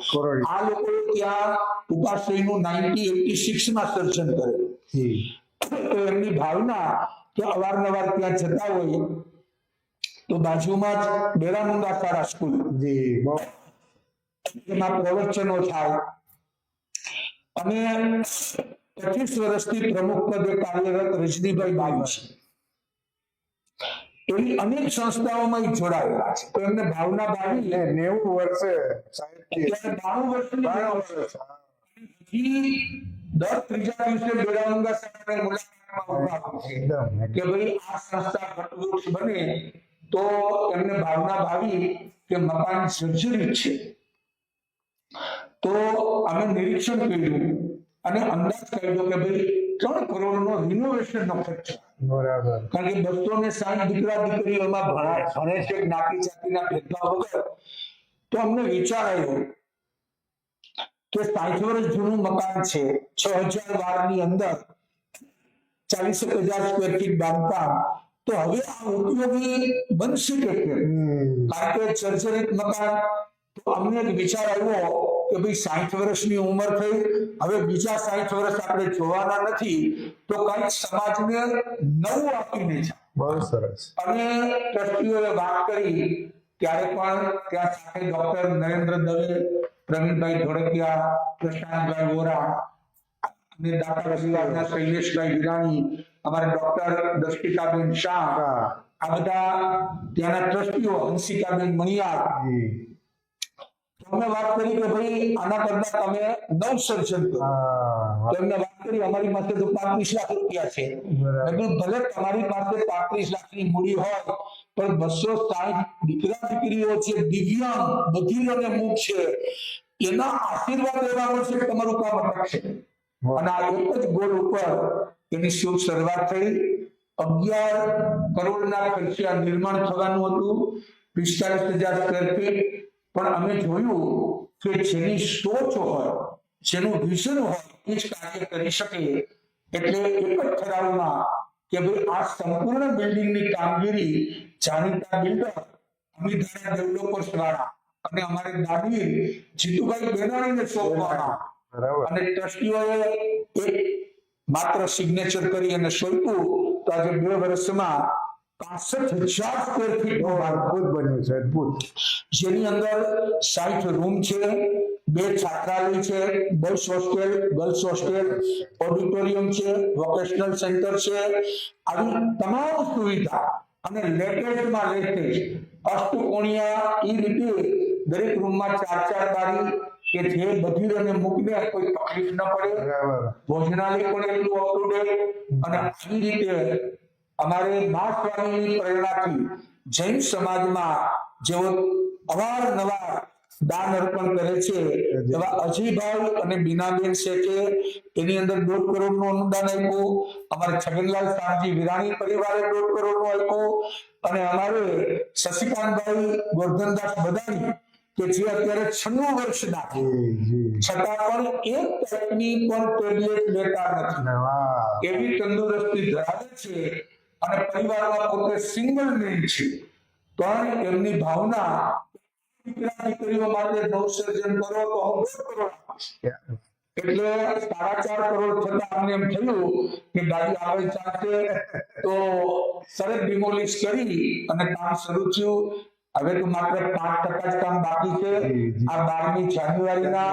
આ લોકોએ ત્યાં ઉપાશ્રયનું 1986 માં સર્જન કરેલું. તો એમની ભાવના કે અવારનવાર ત્યાં જતા હોય તો બાજુમાં જ બેરામુંગા શાળા સ્કૂલ, જી બહુ એમાં પ્રવચનો થાય અને 25 વર્ષથી પ્રમુખ પદે કાર્યરત રજનીભાઈ બાવી છે. એવી અનેક સંસ્થાઓમાં જોડાયેલા છે. તો એમને ભાવના બાવી 90 વર્ષે અત્યારે 92 વર્ષની દર ત્રીજા દિવસે બેરામુંગા શાળાની મુલાકાતમાં ઉભા છે કે ભાઈ આ સંસ્થા ઘટવૃક્ષ બને. તો એમને ભાવના ભાવી કે મકાન સર્જરી છે. તો અમે નિરીક્ષણ કર્યું અને અંદાજ કર્યો કે ભાઈ 3 કરોડનો રિનોવેશન નો ખર્ચ. બરાબર. કારણ કે 260 દીકરા દીકરીઓમાં ભણે છે જ્ઞાતિ જાતિના ભેદભાવ વગર. તો અમને વિચાર આવ્યો કે 60 વર્ષ જૂનું મકાન છે, 6000 વારની અંદર 40,000 સ્ક્વેર ફીટ બાંધકામ. તો હવે આ ઉપયોગી બનશે કે કેમ? કારણ કે સર્જરિત મકાન. તો અમને એક વિચાર આવ્યો કે ભાઈ 60 વર્ષની ઉંમર થઈ, હવે બીજા 60 વર્ષ આપણે જોવાના નથી, તો કઈક સમાજને નવું આપીને જાય. બહુ સરસ. અને ટ્રસ્ટીઓએ વાત કરી ત્યારે પણ ત્યાં સાથે ડોક્ટર નરેન્દ્ર દવે, પ્રવીણભાઈ ધોળકિયા, પ્રશાંતભાઈ વોરા અને દાતા વિભાગના શૈલેષભાઈ વિરાણી, અમારા ડોક્ટર દર્શિકાબેન શાહ, આ બધા ત્યાંના ટ્રસ્ટીઓ, હંસિકાબેન મણિયાર. અમે વાત કરી કે ભાઈ આના કરતા તમે નવ સર્જન કરો. એમને વાત કરી અમારી પાસે તો 35 લાખ રૂપિયા છે. ભલે તમારી પાસે 35 લાખની મૂડી હોય, પણ 260 દીકરા દીકરીઓ છે, દિવ્યાંગ, બધિર અને મૂક છે, એના આશીર્વાદ એવા મળશે કે તમારું કામ અટકશે. અને આ એક જ ગોળ ઉપર એની શુભ શરૂઆત થઈ. 11 કરોડના ખર્ચે આ નિર્માણ થવાનું હતું, 45,000 સ્ક્વેર ફીટ. પણ અમે જોયું કે જેની સોચ હોય, જેનું વિઝન હોય, એ જ કાર્ય કરી શકે. એટલે એક જ ઠરાવમાં કે ભાઈ આ સંપૂર્ણ બિલ્ડિંગની કામગીરી જાણીતા બિલ્ડર અમિધારા ડેવલપર્સ વાળા અને અમારે દાદી જીતુભાઈ બેનાણીને સોંપવાના. અને ટ્રસ્ટીઓએ એક માત્ર સિગ્નેચર કરી અને સોંપ્યું. તો આજે 2 વર્ષમાં 65,000 સ્ક્વેર ફીટ અદ્ભુત બન્યું છે. અદ્ભુત. જેની અંદર 60 રૂમ છે, 2 છાત્રાલય છે, boys hostel, girls hostel, auditorium છે, વોકેશનલ સેન્ટર છે. આવી તમામ સુવિધા અને લેટેસ્ટમાં લેટેસ્ટ અષ્ટકોણિયા એ રીતે દરેક રૂમમાં 4 બારી કે જે બધિર અને મૂકને કોઈ તકલીફ ન પડે. ભોજનાલય પણ એટલું અપ ટુ ડેટ. અને આવી રીતે અમારે મા સ્વામીની પ્રેરણાથી જૈન સમાજમાં જેઓ અવારનવાર દાન અર્પણ કરે છે, એવા અજયભાઈ અને બીનાબેન શેઠે એની અંદર 1.5 કરોડનું અનુદાન આપ્યું. અમારે છગનલાલ શાહજી વિરાણી પરિવારે 1.5 કરોડનું આપ્યું. અને અમારે શશિકાંતભાઈ ગોરધનદાસ બદાણી કે જે અત્યારે 96 વર્ષના છે, છતાં પણ એક ટાઈપની પણ ટેબ્લેટ લેતા નથી. એવી તંદુરસ્તી ધરાવે છે. અને પરિવારમાં પોતે સિંગલ મેન છે, પણ એમની ભાવના દીકરા દીકરીઓ માટે નવસર્જન કરો તો હું 2 કરોડ આપીશ. એટલે 4.5 કરોડ થતા અમને એમ થયું કે ગાડી આવે ચાલશે. તો તરત ડિમોલિશ કરી અને કામ શરૂ થયું. હવે તો માત્ર 5% જ કામ બાકી છે. આ 12મી જાન્યુઆરીના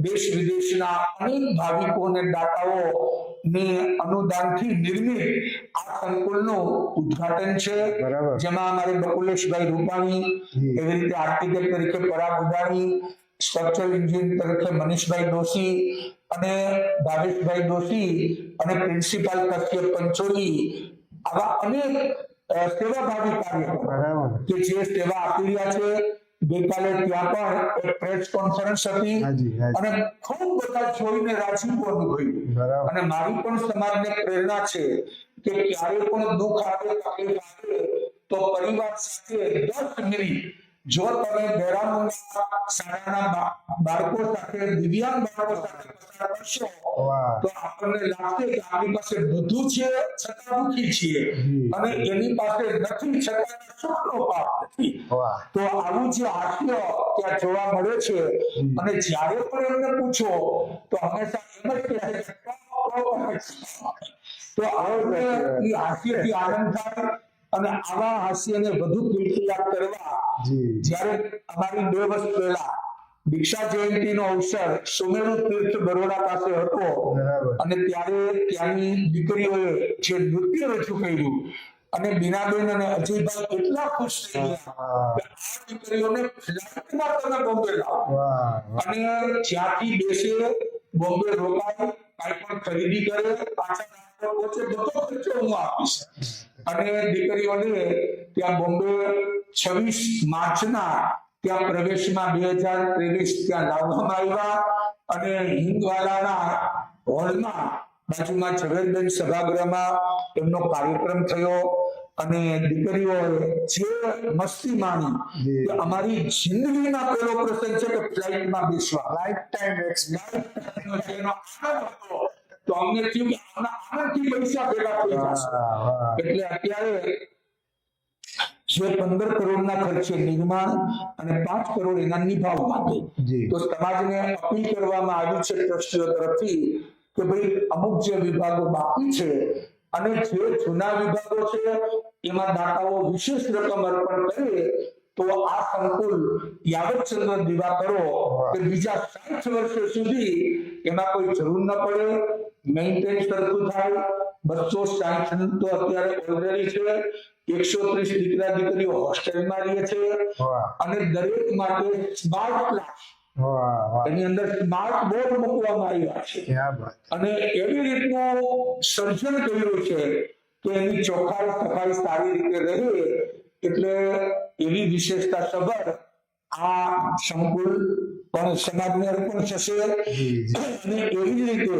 દેશ વિદેશના અનેક ભાવિકો અને દાતાઓ ને અનુદાનથી નિર્મિત આ સંકુલનું ઉદ્ઘાટન છે, જેમાં અમારે બકુલેશભાઈ રૂપાણી, એવી રીતે આર્કિટેક્ટ તરીકે પરાગ ઉદાણી, સ્ટ્રક્ચરલ એન્જિનિયર તરીકે મનીષભાઈ દોશી અને ભાવેશભાઈ દોશી અને પ્રિન્સિપાલ કશ્યપ પંચોલી, આવા અનેક સેવાભાવી કાર્યકરો કે જે સેવા આપી રહ્યા છે. ગઈકાલે ત્યાં પણ એક પ્રેસ કોન્ફરન્સ હતી અને ખૂબ બધા જોઈને રાજીપો અનુભવ્યું. અને મારી પણ સમાજને પ્રેરણા છે કે ક્યારે પણ દુઃખ આવે, તકલીફ આવે તો પરિવાર સાથે 10 મિનિટ જો તમે બેરામુંગા શાળાના બાળકો સાથે, દિવ્યાંગ બાળકો સાથે પસાર કરશો તો આપણને લાગશે કે આપણી પાસે બધું છે છતાં દુઃખી છીએ, અને એની પાસે નથી છતાં સુખનો પાપ નથી. તો આવું જે હાસ્ય ત્યાં જોવા મળે છે. અને જ્યારે પણ એમને પૂછો તો હંમેશા એમ જ કહે છે. તો આપણને એ હાસ્યથી આનંદ થાય અને આવા હાસ્યને વધુ કીર્તિલાપ કરવા જ્યારે અમારી 2 વર્ષ પહેલા દીક્ષા જયંતિનો અવસર સુમેરુ તીર્થ બરોડા પાસે હતો અને ત્યારે ત્યાંની દીકરીઓએ જે નૃત્ય રજૂ કર્યું અને બીનાબેન અને અજયભાઈ એટલા ખુશ થઈ ગયા કે આ દીકરીઓને ફ્લાઇટમાં તમે બોમ્બે લાવો અને જ્યાંથી બેસે બોમ્બે રોકાય, કાંઈ પણ ખરીદી કરે, પાછા પહોંચે, બધો ખર્ચો હું આપીશ. અને દીકરીઓને ત્યાં બોમ્બે 26 માર્ચના ત્યાં પ્રવેશમાં 2023 ત્યાં લાવવામાં આવ્યા અને હિંદવાલાના હોલમાં બાજુમાં ઝવેરબેન સભાગૃહમાં એમનો કાર્યક્રમ થયો અને દીકરીઓએ જે મસ્તી માણી કે અમારી જિંદગીના પહેલો પ્રસંગ છે કે ફ્લાઇટમાં બેસવા, લાઈફ ટાઈમ એક્સપિરિયન્સ એનો આનંદ હતો. તો અમને થયું કે આનંદથી પૈસા ભેગા થઈ જશે. એટલે અત્યારે જે 15 કરોડના ખર્ચે નિર્માણ અને 5 કરોડ એના નિભાવ માટે તો સમાજને અપીલ કરવામાં આવી છે ટ્રસ્ટીઓ તરફથી કે ભાઈ અમુક જે વિભાગો બાકી છે અને જે જૂના વિભાગો છે એમાં દાતાઓ વિશેષ રકમ અર્પણ કરે તો આ સંકુલ યાવતચંદ્ર દિવાકરો કે બીજા 60 વર્ષો સુધી એમાં કોઈ જરૂર ન પડે, મેન્ટેન કરતું થાય. 260 તો અત્યારે ઓલરેડી છે. 130 દીકરા દીકરીઓ હોસ્ટેલમાં રહે છે અને દરેક માટે સ્માર્ટ ક્લાસ એની અંદર સ્માર્ટ બોર્ડ મૂકવામાં આવ્યા છે અને એવી રીતનું સર્જન કર્યું છે કે એની ચોખ્ખાઈ સફાઈ સારી રીતે રહે. એટલે એવી વિશેષતા સભર આ સંકુલ પણ સમાજને અર્પણ થશે અને એવી જ રીતે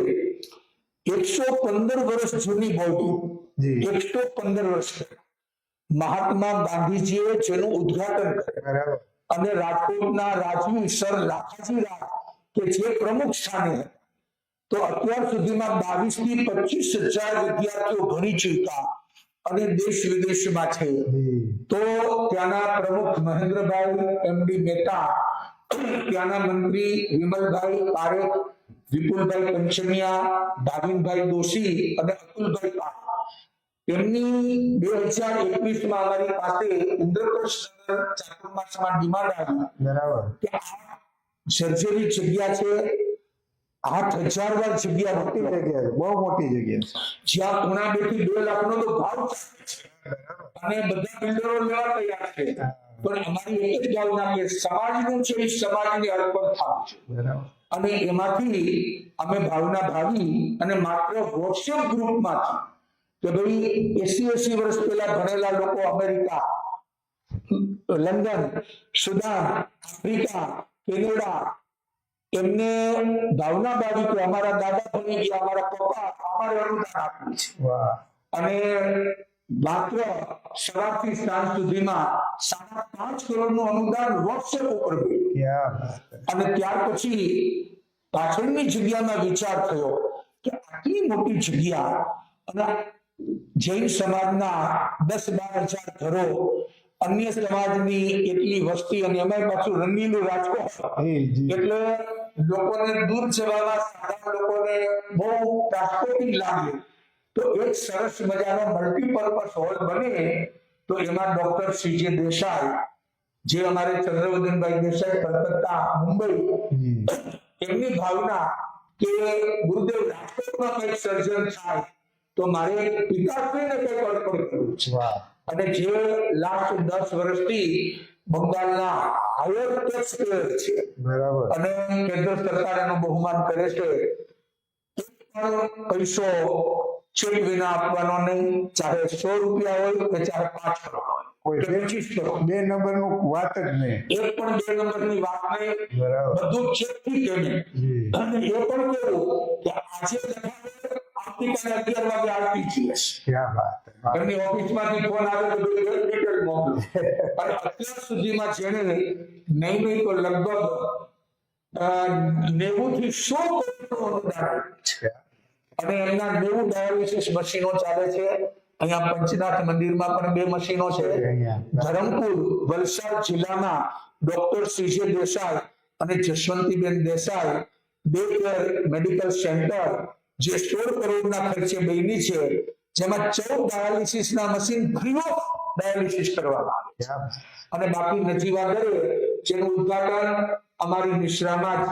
115 વર્ષ જૂની બોડી 115 વર્ષ મહાત્મા ગાંધીજીએ જેનું ઉદ્ઘાટન કર્યું અને રાજકોટના રાજવી સર લાખાજી રાવ કે જે પ્રમુખ સ્થાને તો અત્યાર સુધીમાં 22 થી 25,000 વિદ્યાર્થીઓ ભણી ચૂક્યા અને દેશ વિદેશમાં છે. તો ત્યાંના પ્રમુખ મહેન્દ્રભાઈ એમડી મહેતા, ત્યાંના મંત્રી વિમલભાઈ પારેખ, વિપુલભાઈ પંચમિયા, ભાવિનભાઈ દોશી અને અતુલભાઈ પારેખ એમની 2021માં અમારી પાસે ઇન્દ્રપ્રસ્થ ચાતુર્માસમાં ડિમાન્ડ આવી કે આ સર્જરી જગ્યા છે 8,000 વાર જગ્યા મોટી જગ્યા છે, બહુ મોટી જગ્યા છે જ્યાં પૂણા 2 થી 2 લાખનો તો ભાવ છે અને બધા બિલ્ડરો લેવા તૈયાર છે. પણ અમારી એક જ ભાવના કે સમાજનું છે એ સમાજને અર્પણ થવું છે અને એમાંથી અમે ભાવના ભાવી અને માત્ર વોટ્સએપ ગ્રુપમાંથી કે ભાઈ 80 વર્ષ પહેલા ભણેલા લોકો America, London, Sudan, Africa, Canada એમને ભાવના બાળી કે અમારા દાદા ભણી ગયા, અમારા પપ્પા અમારે અનુદાન આપ્યું છે અને માત્ર સવારથી સાંજ સુધીમાં 5.5 કરોડનું અનુદાન વોટ્સએપ ઉપર અને ત્યાર પછી પાછળની જગ્યામાં વિચાર થયો કે આટલી મોટી જગ્યા અને જૈન સમાજના 10-12 હજાર ઘરો, અન્ય સમાજની એટલી વસ્તી અને એમાં પાછું રંગીલું રાજકોટ એટલે લોકોને દૂર જવામાં સાધારણ લોકોને બહુ ટ્રાન્સપોર્ટિંગ લાગે. તો એક સરસ મજાનો મલ્ટીપર્પઝ હોલ બને તો એમાં ડોક્ટર સીજે દેસાઈ જે અમારે ચંદ્રવદનભાઈ દેસાઈ કલકત્તા મુંબઈ એમની ભાવના કે ગુરુદેવ રાજકોટમાં કંઈક સર્જન થાય તો મારે પિતાશ્રીને કંઈક અર્પણ કરવું છે અને જે લાસ્ટ 10 વર્ષથી બંગાળના હાયર ટેક્સ પેયર છે અને કેન્દ્ર સરકાર એનું બહુમાન કરે છે. પૈસો ચેક વિના આપવાનો નહીં, ચાહે 100 રૂપિયા હોય કે ચાહે 5 કરોડ હોય, 25 કરોડ, 2 નંબરનું વાત જ નહીં, એક પણ 2 નંબરની વાત નહીં, બધું ચેક થી પેમેન્ટ. અને એ પણ કેવું કે આજે આવતીકાલે 11 વાગે આરટીજીએસ એમની ઓફિસમાંથી ફોન આવે તો ડિટેલ મોકલો. અને અત્યાર સુધીમાં જેને નહીં તો લગભગ 90 થી 100 કરોડનું અનુદાન છે અને એમના 90 ડાયાલિસિસ મશીનો ચાલે છે. અહીંયા પંચનાથ મંદિરમાં પણ 2 મશીનો છે. ધરમપુર વલસાડ જિલ્લામાં ડોક્ટર સીજે દેસાઈ અને Jashwantiben Desai day care medical centre જે 16 કરોડના ખર્ચે બની છે, જેમાં 14 ડાયાલિસિસના મશીન ફ્રી ઓફ ડાયાલિસિસ કરવામાં આવે છે. અને બાકી નજીવા દરે જેનું ઉદ્ઘાટન અમારી નિશ્રામાં જ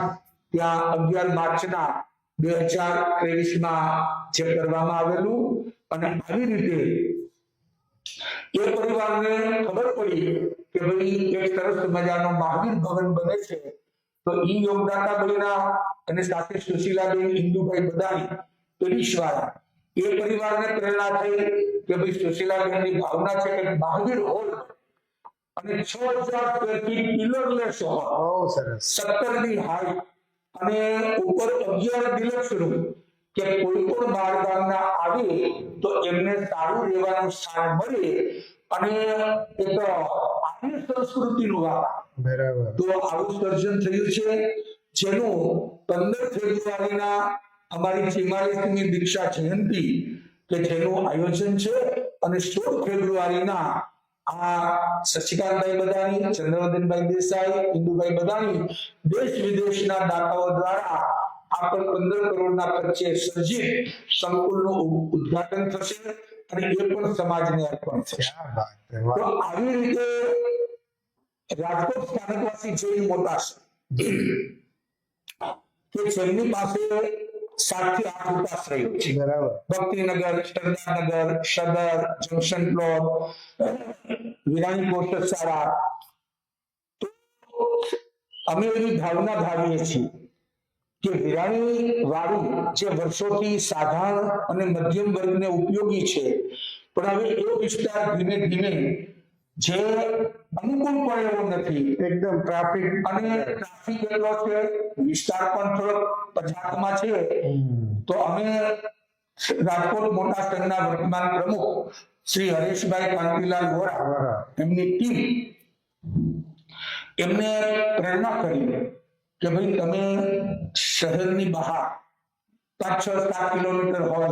ત્યાં 11 માર્ચના 2023માં જે કરવામાં આવેલું. અને આવી રીતે એ પરિવારને ખબર પડી કે ભાઈ એક સરસ મજાનો મહાવીર ભવન બને છે, તો ઈ યોગદાતા બન્યા. અને સાથે સુશીલાબેન ઇન્દુભાઈ બદાણી પેરીશવાળા, એ પરિવારને પ્રેરણા થઈ કે ભાઈ સુશીલાબેનની ભાવના છે કે મહાવીર હોલ અને 6000 સ્ક્વેર ફીટ પિલરલેસ હોલ, 17 ની હાઈટ અને ઉપર 11 ડિલક્સ રૂમ, કે કોઈ પણ બહાર ગામના આવે તો એમને સારું રહેવાનું સ્થાન મળે અને એક આર્ય સંસ્કૃતિનું વાતાવરણ. બરાબર. તો આવું સર્જન થયું છે, જેનું 15 ફેબ્રુઆરીના અમારી 44મી દીક્ષા જયંતિ કે જેનું આયોજન છે, અને 16 ફેબ્રુઆરીના આ શશિકાંતભાઈ બદાણી, ચંદ્રવદનભાઈ દેસાઈ, ઇન્દુભાઈ બદાણી દેશ વિદેશના દાતાઓ દ્વારા આ 15 કરોડના ખર્ચે સર્જિત સંકુલનું ઉદ્ઘાટન થશે અને એ પણ સમાજને અર્પણ થશે. તો આવી રીતે રાજકોટ સ્થાનકવાસી જે મોટા છે કે જેમની પાસે 7 થી 8 ઉપાશ્રયો છે. બરાબર. ભક્તિનગર, સરદારનગર, સદર, જંકશન પ્લોટ, વિરાણી પોસ્ટશાળા. તો અમે એવી ભાવના ધારીએ છીએ કે વિરાણી વાડી જે વર્ષોથી સાધારણ અને મધ્યમ વર્ગને ઉપયોગી છે, પણ હવે એ વિસ્તાર ધીમે ધીમે જે અનુકૂળ પણ એવો નથી, એકદમ ટ્રાફિક એટલો છે, વિસ્તાર પણ થોડો પછાતમાં છે. તો અમે રાજકોટ મોટા સંઘના વર્તમાન પ્રમુખ શ્રી હરેશભાઈ કાંતિલાલ વોરા, એમની ટીમ, એમને પ્રેરણા કરી કે ભાઈ તમે શહેરની બહાર 5-6-7 કિલોમીટર હોય,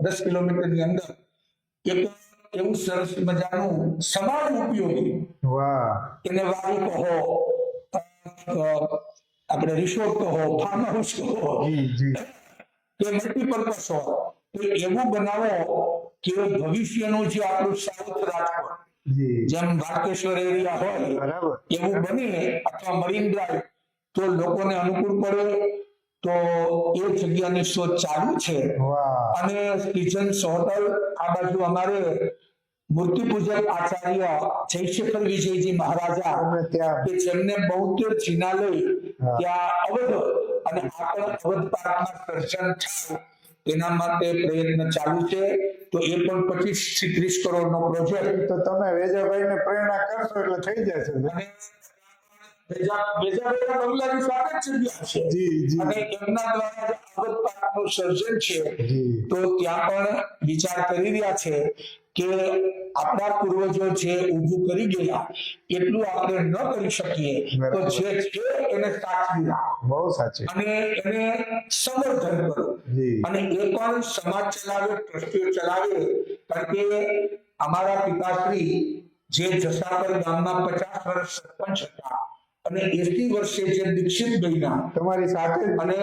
10 કિલોમીટરની અંદર એક એવું સરસ મજાનું સમાજ ઉપયોગી, એને વાડી કહો, આપણે રિસોર્ટ કહો, ફાર્મ હાઉસ કહો, કે મલ્ટીપર્પઝ હો, તો એવું બનાવો કે ભવિષ્યનું જે આપણું સાઉથ રાજકોટ જેમ વાળકેશ્વર એરિયા હોય એવું બને, અથવા મરીન ડ્રાઈવ, તો લોકોને અનુકૂળ પડે. તો એ જગ્યાની શોધ ચાલુ છે. અને કિચન્સ હોટલ આ બાજુ અમારે મૂર્તિ પૂજક આચાર્ય જયશેખર વિજયજી મહારાજા કે જેમને 72 જિનાલય ત્યાં અવધ અને આગળ અવધ પાર્કમાં સર્જન થાય એના માટે પ્રયત્ન ચાલુ છે. તો એ પણ 25 થી 30 કરોડનો પ્રોજેક્ટ. તો તમે વેજાભાઈને પ્રેરણા કરશો એટલે થઈ જશે. અને બંગલાની સાથે જ જગ્યા છે અને એમના દ્વારા અવધ પાર્કનું સર્જન છે. તો ત્યાં પણ વિચાર કરી રહ્યા છે કે આપણા પૂર્વજો જે ઊભું કરી ગયા એટલું આપણે ન કરી શકીએ, તો જે છે એને સાચવી રાખો. બહુ સાચી. અને એને સંવર્ધન કરો. અને એ પણ સમાજ ચલાવે, ટ્રસ્ટીઓ ચલાવે. કારણ કે અમારા પિતાશ્રી જે જસાપર ગામમાં 50 વર્ષ સરપંચ હતા અને 80 વર્ષે જે દીક્ષિત બન્યા તમારી સાથે, અને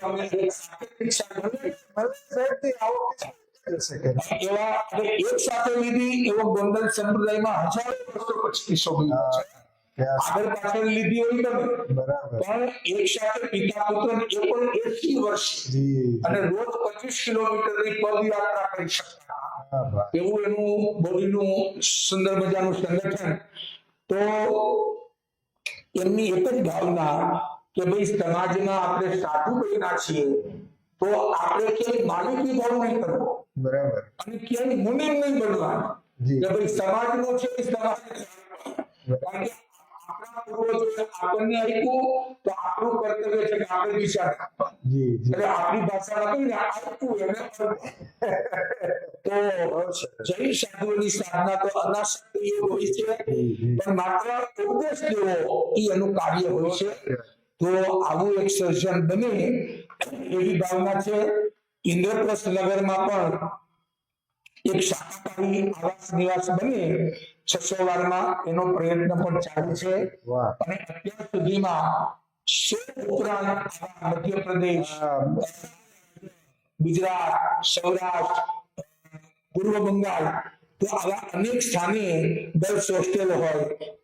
અમે એક સાથે દીક્ષા એવા એક સાથે લીધી, એવો ગોંડલ સંપ્રદાયમાં હજારો વર્ષો પછી કિસ્સો બન્યો છે. આગળ પાછળ લીધી હોય તમે, પણ એક સાથે પિતા પુત્ર એ પણ 80 વર્ષ અને રોજ 25 કિલોમીટરની પદયાત્રા કરી શકતા, એવું એનું બોડીનું સુંદર મજાનું સંગઠન. તો એમની એક જ ભાવના કે ભાઈ સમાજમાં આપણે સાધુ બન્યા છીએ તો આપણે ક્યાંય માલિકી ભાવ નહીં કરવો, બરાબર, અને ક્યાંય મુનિમ નહીં બનવાનું, કે ભાઈ સમાજનું છે સમાજ. કારણ કે આપણા પૂર્વજોએ આપણને આપ્યું તો આપણું કર્તવ્ય છે કે આપણે વિચાર આપવા. એટલે આપણી ભાષામાં કહીને આપ્યું એને તો જય સાધુઓની સાધના તો અનાસક્તિ હોય છે, પણ માત્ર ઉપદેશ દેવો એ એનું કાર્ય હોય છે. તો આવું એક સર્જન બને એવી ભાવના છે. ઇન્દ્રપ્રસ્થ નગરમાં પણ એક શાકાહારી આવાસ નિવાસ બને 600 વારમાં, એનો પ્રયત્ન પણ ચાલુ છે. અને અત્યાર સુધીમાં 100 ઉપરાંત મધ્યપ્રદેશ, ગુજરાત, સૌરાષ્ટ્ર, પૂર્વ બંગાળ, તો તો આવા અનેક સ્થાને ગર્લ્સ હોસ્ટેલ હોય,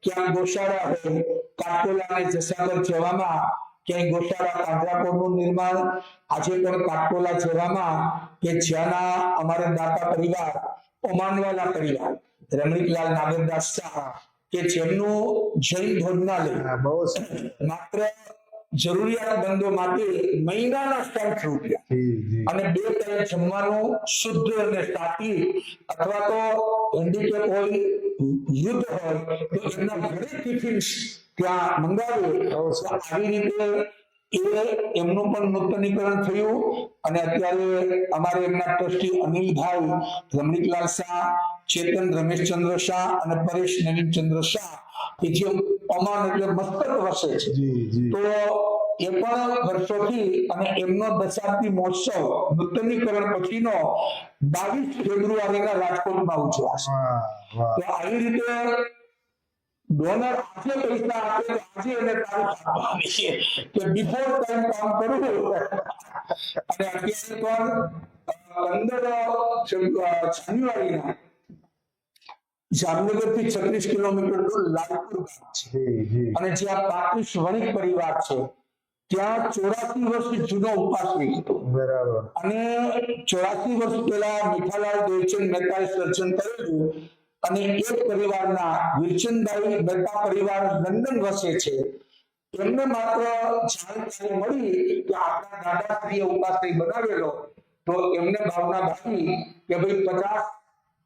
ક્યાં ગોશાળા હોય, કાટોલા અને જસાબર જેવામાં ક્યાંય ગોશાળા કાંજરાપોળનું નિર્માણ, આજે પણ કાટોલા જેવામાં કે જ્યાંના અમારા દાતા પરિવાર, ઓમાનવાલા પરિવાર, રમણીકલાલ નાગરદાસ શાહ કે જેમનું જૈન ભોજનાલય માત્ર જરૂરિયાતમંદો માટે મહિનાના 60 રૂપિયા અને 2 ટાઈમ જમવાનું શુદ્ધ અને સાત્વિક અથવા તો હેન્ડીકેપ હોય, વૃદ્ધ હોય તો એમના ઘરે ટિફિન ત્યાં મંગાવે. આવી રીતે એમનું પણ નૂતનીકરણ થયું અને અત્યારે અમારે એમના ટ્રસ્ટી અનિલભાઈ રમણીકલાલ શાહ, ચેતન રમેશચંદ્ર શાહ અને પરેશ નવીનચંદ્ર શાહ કે જે અમાન એટલે મસ્તક વસે છે, તો એ પણ વર્ષોથી અને એમનો દશાબ્દી મહોત્સવ નૂતનીકરણ પછીનો 22 ફેબ્રુઆરીના રાજકોટમાં ઉજવાશે. તો આવી રીતે ડોનર આજે પૈસા આપે તો આજે એને તારીખ આપવાની છે કે બિફોર ટાઈમ કામ કરવું. અને અત્યારે પણ 15 જાન્યુઆરીના જામનગર થી 36 કિલોમીટર દૂર લાલપુર ગામ છે અને જ્યાં 35 વણિક પરિવાર છે ત્યાં 84 વર્ષ જૂનો ઉપાસની હતો. બરાબર. અને 84 વર્ષ પહેલા મીઠાલાલ દેવચંદ મહેતાએ સર્જન કરેલું અને એક પરિવારના વીરચંદભાઈ મહેતા પરિવાર લંડન વસે છે. એમને માત્ર જાણકારી મળી કે આપણા દાદાશ્રીએ ઉપાસની બનાવેલો, તો એમને ભાવના ભાવી કે ભાઈ 50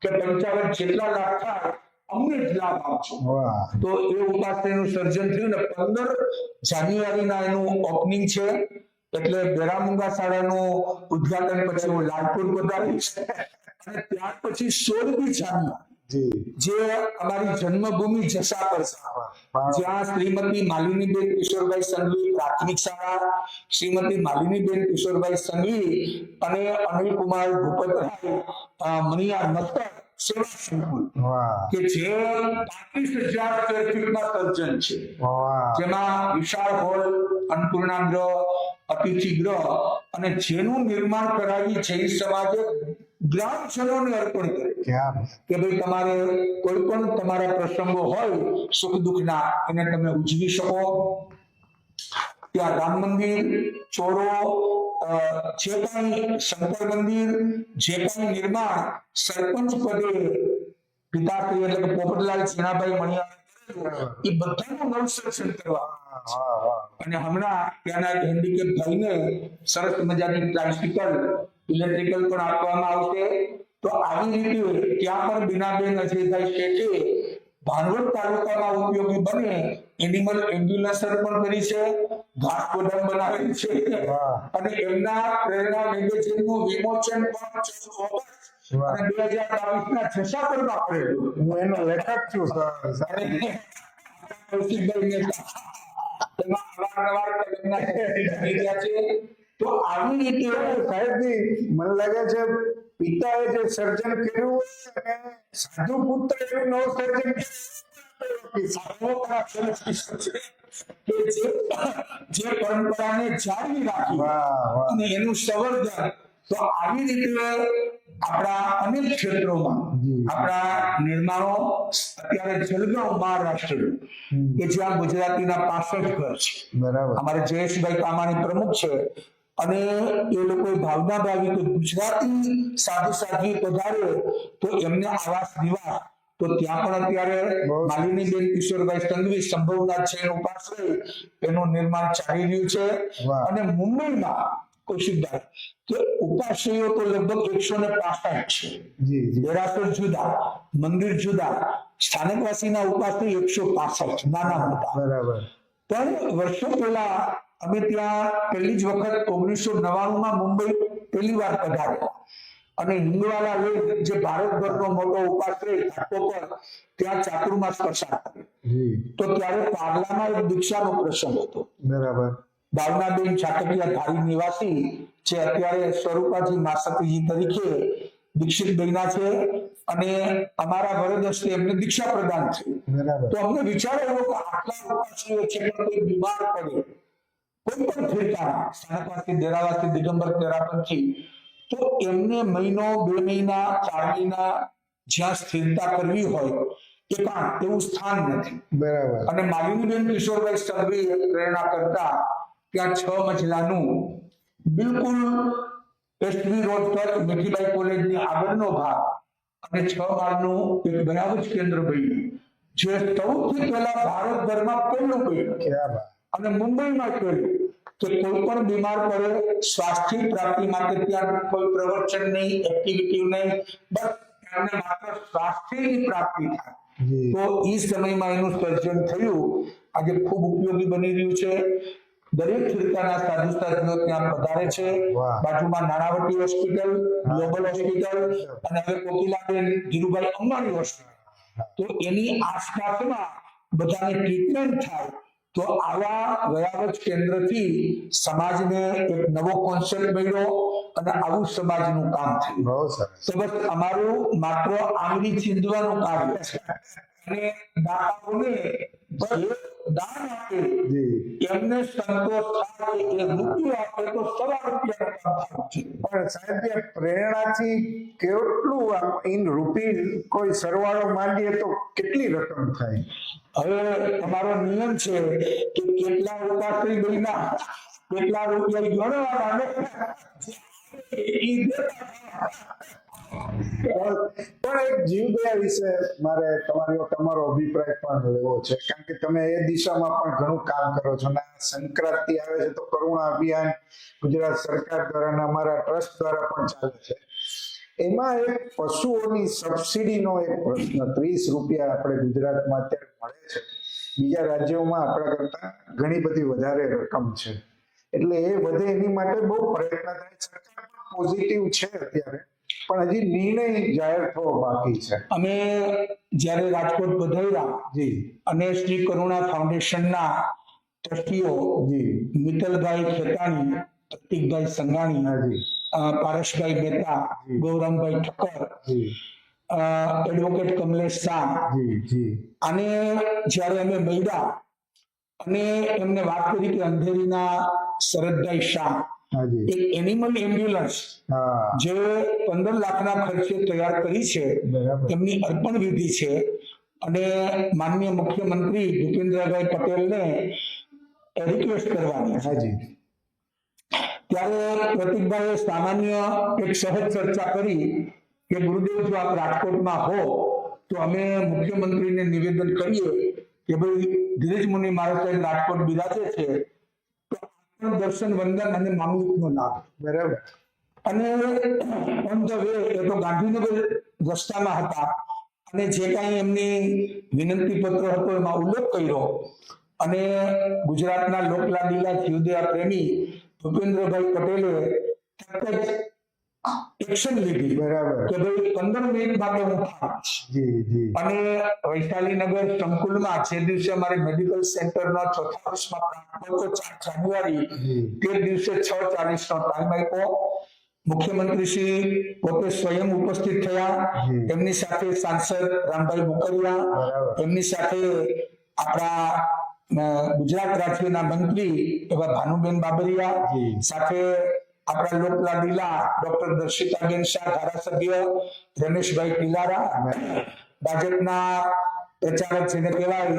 કે 55 જેટલા લાખ થાય અમને જ લાભ આપજો. તો એ ઉપાસનીનું સર્જન થયું ને 15 જાન્યુઆરીના એનું ઓપનિંગ છે. એટલે બેરામુંગા શાળાનું ઉદ્ઘાટન પછી હું લાલપુર પધારીશ અને ત્યાર પછી 16મી જાન્યુઆરી જે અમારી જન્મભૂમિ જસાપર જ્યાં શ્રીમતી માલિનીબેન કિશોરભાઈ સંઘવી પ્રાથમિક શાળા, શ્રીમતી માલિનીબેન કિશોરભાઈ સંઘવી અને અનિલકુમાર ભૂપતરાય મણિયાર મસ્તક સેવા સંકુલ કે જે 35,000 સ્ક્વેર ફીટમાં સર્જન છે, જેમાં વિશાળ હોલ, અન્નપૂર્ણા ગૃહ, અતિથિ ગૃહ અને જેનું નિર્માણ કરાવી જૈન સમાજે ગ્રામજનોને અર્પણ કરે કે ભાઈ તમારે કોઈ પણ તમારા પ્રસંગો હોય સુખ દુઃખના એને તમે ઉજવી શકો. ત્યાં રામ મંદિર, ચોરો, જે કઈ શંકર મંદિર, જે કઈ નિર્માણ સરપંચ પદે પિતાશ્રી એટલે કે પોપટલાલ ઝીણાભાઈ મણિયાર એ બધાનું નવસર્જન કરવા અને હમણાં ત્યાંના હેન્ડીકેપ ભાઈને સરસ મજાની ટ્રાન્સમિકલ ઇલેક્ટ્રિકલ પણ આપવામાં આવશે. તો આવી રીતે ત્યાં પણ બીનાબેન અજયભાઈ શેઠે ભાંડવડ તાલુકામાં ઉપયોગી બને એનિમલ એમ્બ્યુલન્સ પણ કરી છે, ઘાસ ગોદામ બનાવેલી છે અને એમના પ્રેરણા મેગેઝિનનું વિમોચન પણ 14 ઓગસ્ટ અને 2022ના જસાપરમાં કરેલું. હું એનો લેખક છું સર. કૌશિકભાઈ મહેતા એમાં અવારનવાર કલમના થઈ ગયા છે. તો આવી રીતે સાહેબજી મને લાગે છે પિતાએ જે સર્જન કર્યું અને સાધુ પુત્ર એવું નવું સર્જન જે પરંપરાને જાળવી રાખી અને એનું સંવર્ધન. તો આવી રીતે આપણા અનેક ક્ષેત્રોમાં આપણા નિર્માણો અત્યારે જલગાંવ મહારાષ્ટ્ર કે જ્યાં ગુજરાતીના 65 ઘર છે. બરાબર. અમારે જયેશભાઈ કામાણી પ્રમુખ છે અને એ લોકો ભાવના ભાવી કે ગુજરાતી સાધુ સાધ્વી પધારે તો એમને આવાસ નિવાસ. તો ત્યાં પણ અત્યારે માલિનીબેન કિશોરભાઈ સંઘવી સંભવનાથ જૈન ઉપાશ્રય એનું નિર્માણ ચાલી રહ્યું છે. અને મુંબઈમાં કૌશિકભાઈ કે ઉપાશ્રયો તો લગભગ 165 છે. દેરાસર જુદા, મંદિર જુદા, સ્થાનકવાસીના ઉપાશ્રય 165 નાના મોટા. બરાબર. પણ વર્ષો પહેલા અમે ત્યાં પહેલી જ વખત 1999માં મુંબઈ પહેલી વાર પધાર્યા અને હિંદવાલા લેક જે ભારતભરનો મોટો ઉપાશ્રય ઘાટો પર ત્યાં ચાતુર્માસ પસાર કર્યો. તો ત્યારે પાર્લામાં એક દીક્ષાનો પ્રસંગ હતો. બરાબર. ભાવનાબેન ચાકડિયા ધારી નિવાસી જે અત્યારે સ્વરૂપાજી માસતીજી તરીકે દીક્ષિત બન્યા છે અને અમારા વરદસ્તે એમને દીક્ષા પ્રદાન થઈ. તો અમને વિચાર આવ્યો કે આટલા ઉપાશ્રયો છે પણ કોઈ બીમાર પડે કોઈ પણ ફિરકાના સ્થાનકવાસી, દેરાવાસી, દિગંબર, તેરાપંથી, તો એમને મહિનો, 2 મહિના, 4 મહિના જ્યાં સ્થિરતા કરવી હોય એકાંત એવું સ્થાન નથી. બરાબર. અને માલિનીબેન કિશોરભાઈ સંઘવીએ પ્રેરણા કરતા ત્યાં 6 મજલાનું બિલકુલ એસવી રોડ પર મીઠીબાઈ કોલેજની આગળનો ભાગ અને 6 માળનું એક બનાવજ કેન્દ્ર બન્યું, જે સૌથી પહેલા ભારતભરમાં પહેલું બન્યું અને મુંબઈમાં કહ્યું કે કોઈ પણ બીમાર પડે સ્વાસ્થ્ય પ્રાપ્તિ માટે ત્યાં કોઈ પ્રવચન નહીં, એક્ટિવિટી નહીં, બસ એમને માત્ર સ્વાસ્થ્યની પ્રાપ્તિ થાય. તો એ સમયમાં એનું સર્જન થયું, આજે ખૂબ ઉપયોગી બની રહ્યું છે. દરેક ફિરકાના સાધુ સાધુઓ ત્યાં પધારે છે. બાજુમાં નાણાવટી હોસ્પિટલ, ગ્લોબલ હોસ્પિટલ અને હવે કોકિલાબેન ધીરુભાઈ અંબાણી હોસ્પિટલ, તો એની આસપાસમાં બધાને ટ્રીટમેન્ટ થાય. તો આવા વયાવત કેન્દ્રથી સમાજને એક નવો કોન્સેપ્ટ મળ્યો અને આવું સમાજનું કામ થયું. બહુ સરસ. તો બસ અમારું માત્ર આંગળી ચીંધવાનું કાર્ય છે અને દાતાઓને દાન આપે એમને સંતોષ થાય, એ રૂપિયો આપે તો ₹1.25 પણ સાહેબ એ પ્રેરણાથી કેટલું ઇન રૂપી કોઈ સરવાળો માંડીએ તો કેટલી રકમ થાય? હવે તમારો નિયમ છે કે કેટલા ઉપાશ્રી બન્યા કેટલા રૂપિયા ગણવાના પણ એક જીવદયા વિશે મારે તમારો અભિપ્રાય પણ લેવો છે, કારણ કે તમે એ દિશામાં પણ ઘણું કામ કરો છો ને સંક્રાંતિ આવે છે તો કરુણા અભિયાન ગુજરાત સરકાર દ્વારા અમારા ટ્રસ્ટ દ્વારા પણ ચાલે છે. એમાં એક પશુઓની સબસિડીનો એક પ્રશ્ન, ₹30 આપણે ગુજરાતમાં અત્યારે મળે છે, બીજા રાજ્યોમાં આપણા કરતા ઘણી બધી વધારે રકમ છે, એટલે એ વધે એની માટે બહુ પ્રયત્ન થાય. સરકાર પણ પોઝિટિવ છે અત્યારે, પણ હજી નિર્ણય જાહેર થવો બાકી છે. અમે જ્યારે રાજકોટ પધાર્યા અને શ્રી કરુણા ફાઉન્ડેશનના ટ્રસ્ટીઓ મિત્તલભાઈ ખેતાણી, પ્રતિકભાઈ સંઘાણી, પારસભાઈ મહેતા, ગૌરમભાઈ ઠક્કર, એડવોકેટ કમલેશ શાહ, અને જ્યારે અમે મળ્યા અને એમને વાત કરી કે અંધેરીના શરદભાઈ શાહ એક એનિમલ એમ્બ્યુલન્સ જે 15 લાખના ખર્ચે તૈયાર કરી છે, એમની અર્પણ વિધિ છે અને માનનીય મુખ્યમંત્રી ભૂપેન્દ્રભાઈ પટેલને રિક્વેસ્ટ કરવાની. ત્યારે પ્રતિકભાઈએ સામાન્ય એક સહજ ચર્ચા કરી કે ગુરુદેવ જો આપ રાજકોટમાં હો તો અમે મુખ્યમંત્રીને નિવેદન કરીએ કે ભાઈ ધીરજ મુનિ મહારાજ સાહેબ રાજકોટ બિરાજે છે તો દર્શન વંદન અને મામૂલિકનો લાભ. બરાબર. અને ઓન ધ વે એ તો ગાંધીનગર રસ્તામાં હતા અને જે કાંઈ એમની વિનંતી પત્ર હતો એમાં ઉલ્લેખ કર્યો અને ગુજરાતના લોકલાડીલા જીવદયા પ્રેમી ભૂપેન્દ્રભાઈ પટેલે તરત જ એક્શન લીધી. બરાબર. કે ભાઈ 15 મિનિટ માટે હું અને વૈશાલીનગર સંકુલમાં જે દિવસે અમારે મેડિકલ સેન્ટરનો 4થા વર્ષમાં પ્રારંભ હતો 4 જાન્યુઆરી, તે દિવસે 6:40 નો ટાઈમ આપ્યો. મુખ્યમંત્રી શ્રી પોતે સ્વયં ઉપસ્થિત થયા, એમની સાથે સાંસદ રામભાઈ મોકરિયા, એમની સાથે આપણા ગુજરાત રાજ્યના મંત્રી એવા ભાનુબેન બાબરિયા, સાથે આપણા લોકલાડીલા ડોક્ટર દર્શિતાબેન શાહ ધારાસભ્ય, રમેશભાઈ પિલારા, ભાજપના પ્રચારક જેને કહેવાય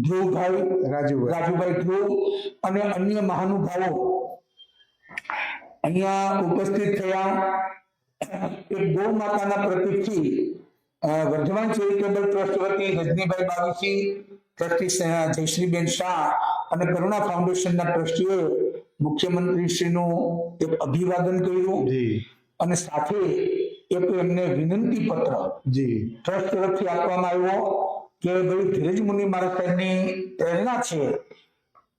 ધ્રુવભાઈ રાજુભાઈ ધ્રુવ અને અન્ય મહાનુભાવો અહીંયા ઉપસ્થિત થયા. એક ગૌ માતાના પ્રતીકથી વર્ધમાન ચેરિટેબલ ટ્રસ્ટ વતી રજનીભાઈ બાવીસી, ટ્રસ્ટી જયશ્રીબેન શાહ અને કરુણા ફાઉન્ડેશનના ટ્રસ્ટીઓએ મુખ્યમંત્રીશ્રીનું એક અભિવાદન કર્યું અને સાથે એક એમને વિનંતી પત્ર ટ્રસ્ટ તરફથી આપવામાં આવ્યો કે ભાઈ ધીરજ મુનિ મહારાજ સાહેબની પ્રેરણા છે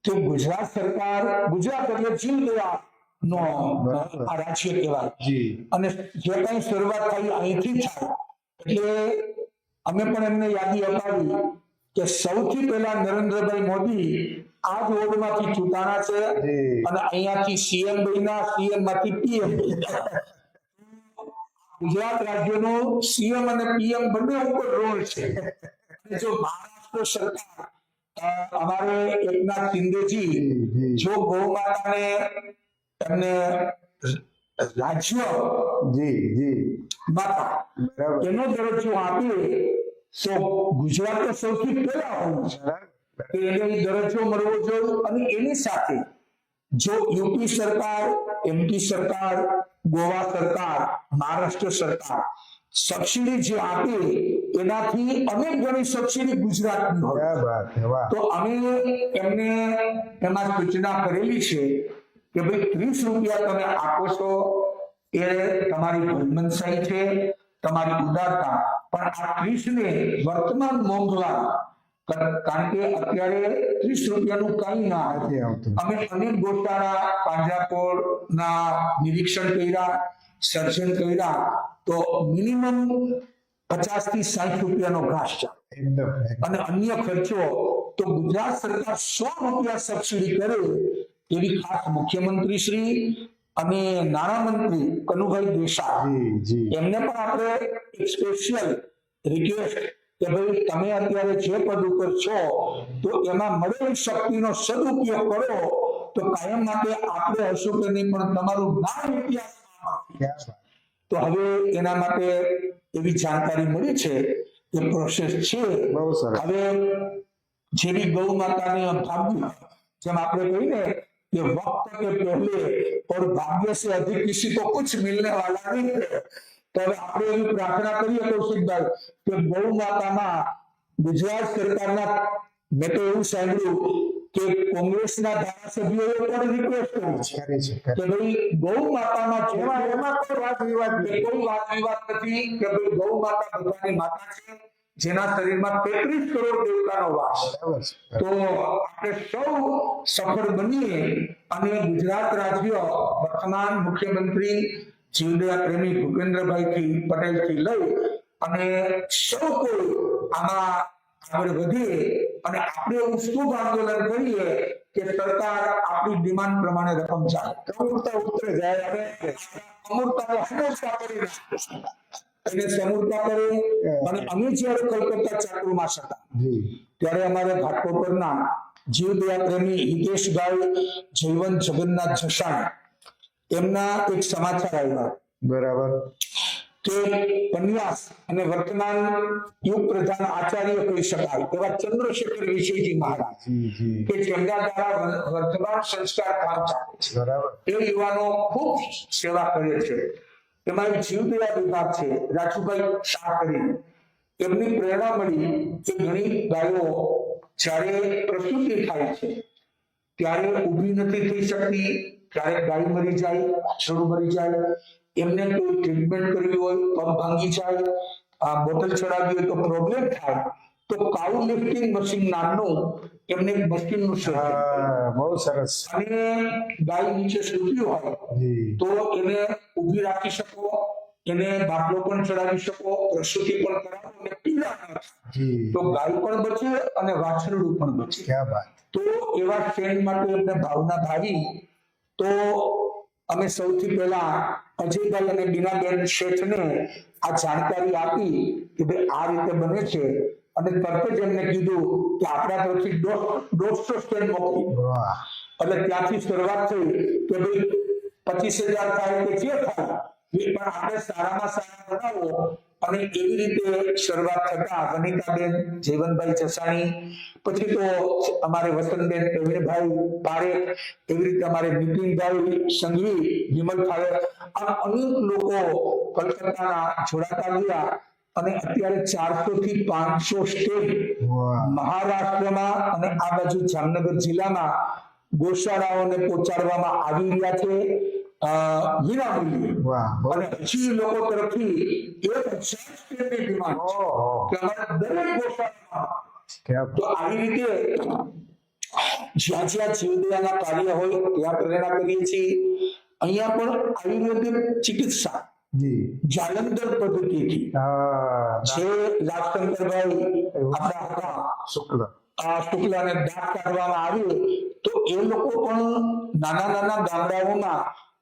તો ગુજરાત સરકાર, ગુજરાત એટલે જીવદયા નો આ રાજ્ય કહેવાય અને જે કઈ શરૂઆત થઈ અહીંથી થાય, એટલે અમે પણ એમને યાદી અપાવી કે સૌથી પહેલા નરેન્દ્રભાઈ મોદી આ જ વોર્ડમાંથી ચૂંટાણા છે અને અહીંયાથી સીએમ બન્યા, સીએમ માંથી પીએમ બન્યા. ગુજરાત રાજ્યનો સીએમ અને પીએમ બંને ઉપર રોલ છે. જો મહારાષ્ટ્ર સરકાર અમારે એકનાથ શિંદેજી જો ગૌ માતાને એમને રાજ્ય જી જી માતા બરાબર એનો દરજ્જો આપીએ તો ગુજરાત તો સૌથી પહેલા હોવું છે એને દરજ્જો મળવો જોઈએ. અને એની સાથે જો યુપી સરકાર, એમપી સરકાર, ગોવા સરકાર, મહારાષ્ટ્ર સરકાર સબસિડી જે આપે એનાથી અનેક ગણી સબસિડી ગુજરાતની હોય ક્યાં વાત હે, વાહ. તો અમે એમને એમાં સૂચના કરેલી છે કે ભાઈ 30 રૂપિયા તમે આપો છો એ તમારી ભગમનસાઈ છે, તમારી ઉદારતા, પણ આ 30 ને વર્તમાન મોંઘવારી, કારણ કે અત્યારે 30 રૂપિયાનું કઈ ના નથી આવતું. અમે અનેક ગોટાળા પાંજરાપોળના નિરીક્ષણ કર્યા, સર્જન કર્યા, તો મિનિમમ 50 થી 60 રૂપિયાનો ઘાસ ચાલે. એકદમ અને અન્ય ખર્ચો તો ગુજરાત સરકાર 100 રૂપિયા સબસિડી કરે એવી ખાસ મુખ્યમંત્રી શ્રી અને નાણામંત્રી કનુભાઈ દેસાઈ જી જી એમને પણ આપણે એક સ્પેશિયલ રિક્વેસ્ટ કે ભાઈ તમે અત્યારે જે પદ ઉપર છો તો એમાં મળેલી શક્તિનો સદુપયોગ કરો તો કાયમ માટે આપણે હશું કે નહીં પણ તમારું નામ ઇતિહાસમાં ક્યાં વાત. તો હવે એના માટે એવી જાણકારી મળી છે એ પ્રોસેસ છે. બહુ સરસ. હવે જેવી ગૌ માતાને ભાગ્ય, જેમ આપણે કહીને कि वक्त के पहले और भाग्य से अधिक किसी को कुछ मिलने वाला नहीं है. तो હવે આપણે એવી પ્રાર્થના કરીએ કૌશિકભાઈ કે ગૌ માતાના ગુજરાત સરકારના, મેં તો એવું સાંભળ્યું કે કોંગ્રેસના ધારાસભ્યોએ પણ રિક્વેસ્ટ કરી છે કે ભાઈ ગૌ માતાના એમાં કોઈ વાત વિવાદ નહીં. કોઈ વાત વિવાદ નથી કે ભાઈ ગૌ માતા બધાની માતા છે જેના શરીરમાં 33 કરોડ દેવતાનો વાસ છે. બરાબર છે. તો આપણે સૌ સફળ બનીએ અને ગુજરાત રાજ્ય વર્તમાન મુખ્યમંત્રી જીવદયા પ્રેમી ભૂપેન્દ્રભાઈ પટેલ થી લઈ અને સૌ કોઈ આમાં આગળ વધીએ અને આપણે એવું શુભ આંદોલન કરીએ કે સરકાર આપણી ડિમાન્ડ પ્રમાણે રકમ ચાલે, કમળતા ઉતરે જાય અને અમૂર્તતા હંમેશા કરી રાખે એને સમૂર્તા કરે. અને અમે જ્યારે કલકત્તા ચાતુર્માસ હતા જી ત્યારે અમારે ઘાટકોપરના જીવદયા પ્રેમી હિતેશભાઈ જયવંત જગન્નાથ જસાણી એમના એક સમાચાર આવ્યા બરાબર કે પન્યાસ અને વર્તમાન યુગ પ્રધાન આચાર્ય કહી શકાય એવા ચંદ્રશેખર વિજયજી મહારાજ જી જી કે જેમના દ્વારા વર્તમાન સંસ્કાર કામ ચાલે છે, બરાબર એ યુવાનો ખૂબ સેવા કરે છે. એમાં એક જીવદયા વિભાગ છે રાજુભાઈ શાહ કરીને, એમની પ્રેરણા મળી કે ઘણી ગાયો જ્યારે પ્રસૂતિ થાય છે ત્યારે ઊભી નથી થઈ શકતી, ક્યારેક ગાય મરી જાય, વાછરડું મરી જાય, એમને કોઈ ટ્રીટમેન્ટ કરવી હોય, પગ ભાંગી જાય, બોટલ ચડાવી હોય તો પ્રોબ્લેમ થાય, તો કાઉ લિફ્ટિંગ મશીન નામનું એમને એક મશીનનું સર્જન કર્યું. બહુ સરસ. અને ગાય નીચે સૂતી હોય જી તો એને ઊભી રાખી શકો, એને બાટલો પણ ચડાવી શકો, પ્રસૂતિ પણ કરાવો અને પીડા ન થાય. જી તો ગાય પણ બચે અને વાછરડું પણ બચે. ક્યાં વાત. તો એવા સ્ટેન્ડ માટે એમને ભાવના ભાવી તો અમે સૌથી પહેલા અજયભાઈ અને બીનાબેન શેઠને આ જાણકારી આપી કે ભાઈ આ રીતે બને છે અને તરત જ એમને કીધું કે આપણા તરફથી 150 સ્ટેન્ડ મોકલી. વાહ એટલે ત્યાંથી શરૂઆત થઈ કે ભાઈ 25,000 થાય કે જે થાય એ પણ આપણે સારામાં સારા બનાવો. અને એવી રીતે શરૂઆત થતા વનિતાબેન જયવંતભાઈ જસાણી, પછી તો અમારે વસંતબેન પ્રવીણભાઈ પારેખ, એવી રીતે અમારે નીતિનભાઈ સંઘવી, વિમલ ફાળે, આ અનેક લોકો કલકત્તાના જોડાતા ગયા અને અત્યારે 400 થી 500 સ્ટેટ વાહ મહારાષ્ટ્રમાં અને આ બાજુ જામનગર જિલ્લામાં ગોશાળાઓને પહોંચાડવામાં આવી રહ્યા છે વિનામૂલ્યે. વાહ બહુ અને હજી લોકો તરફથી 1,000 સ્ટેટની ડિમાન્ડ છે ઓહો કે અમારે દરેક ગોશાળામાં. ક્યાં તો આવી રીતે જ્યાં જ્યાં જીવદયાના કાર્ય હોય ત્યાં પ્રેરણા કરીએ છીએ. અહીંયા પણ આયુર્વેદિક ચિકિત્સા જી જાલંધર પદ્ધતિથી જે લાભશંકરભાઈ આપણા હતા શુક્લ આ શુક્લાને દાંત કાઢવામાં આવે તો એ લોકો પણ નાના નાના ગામડાઓમાં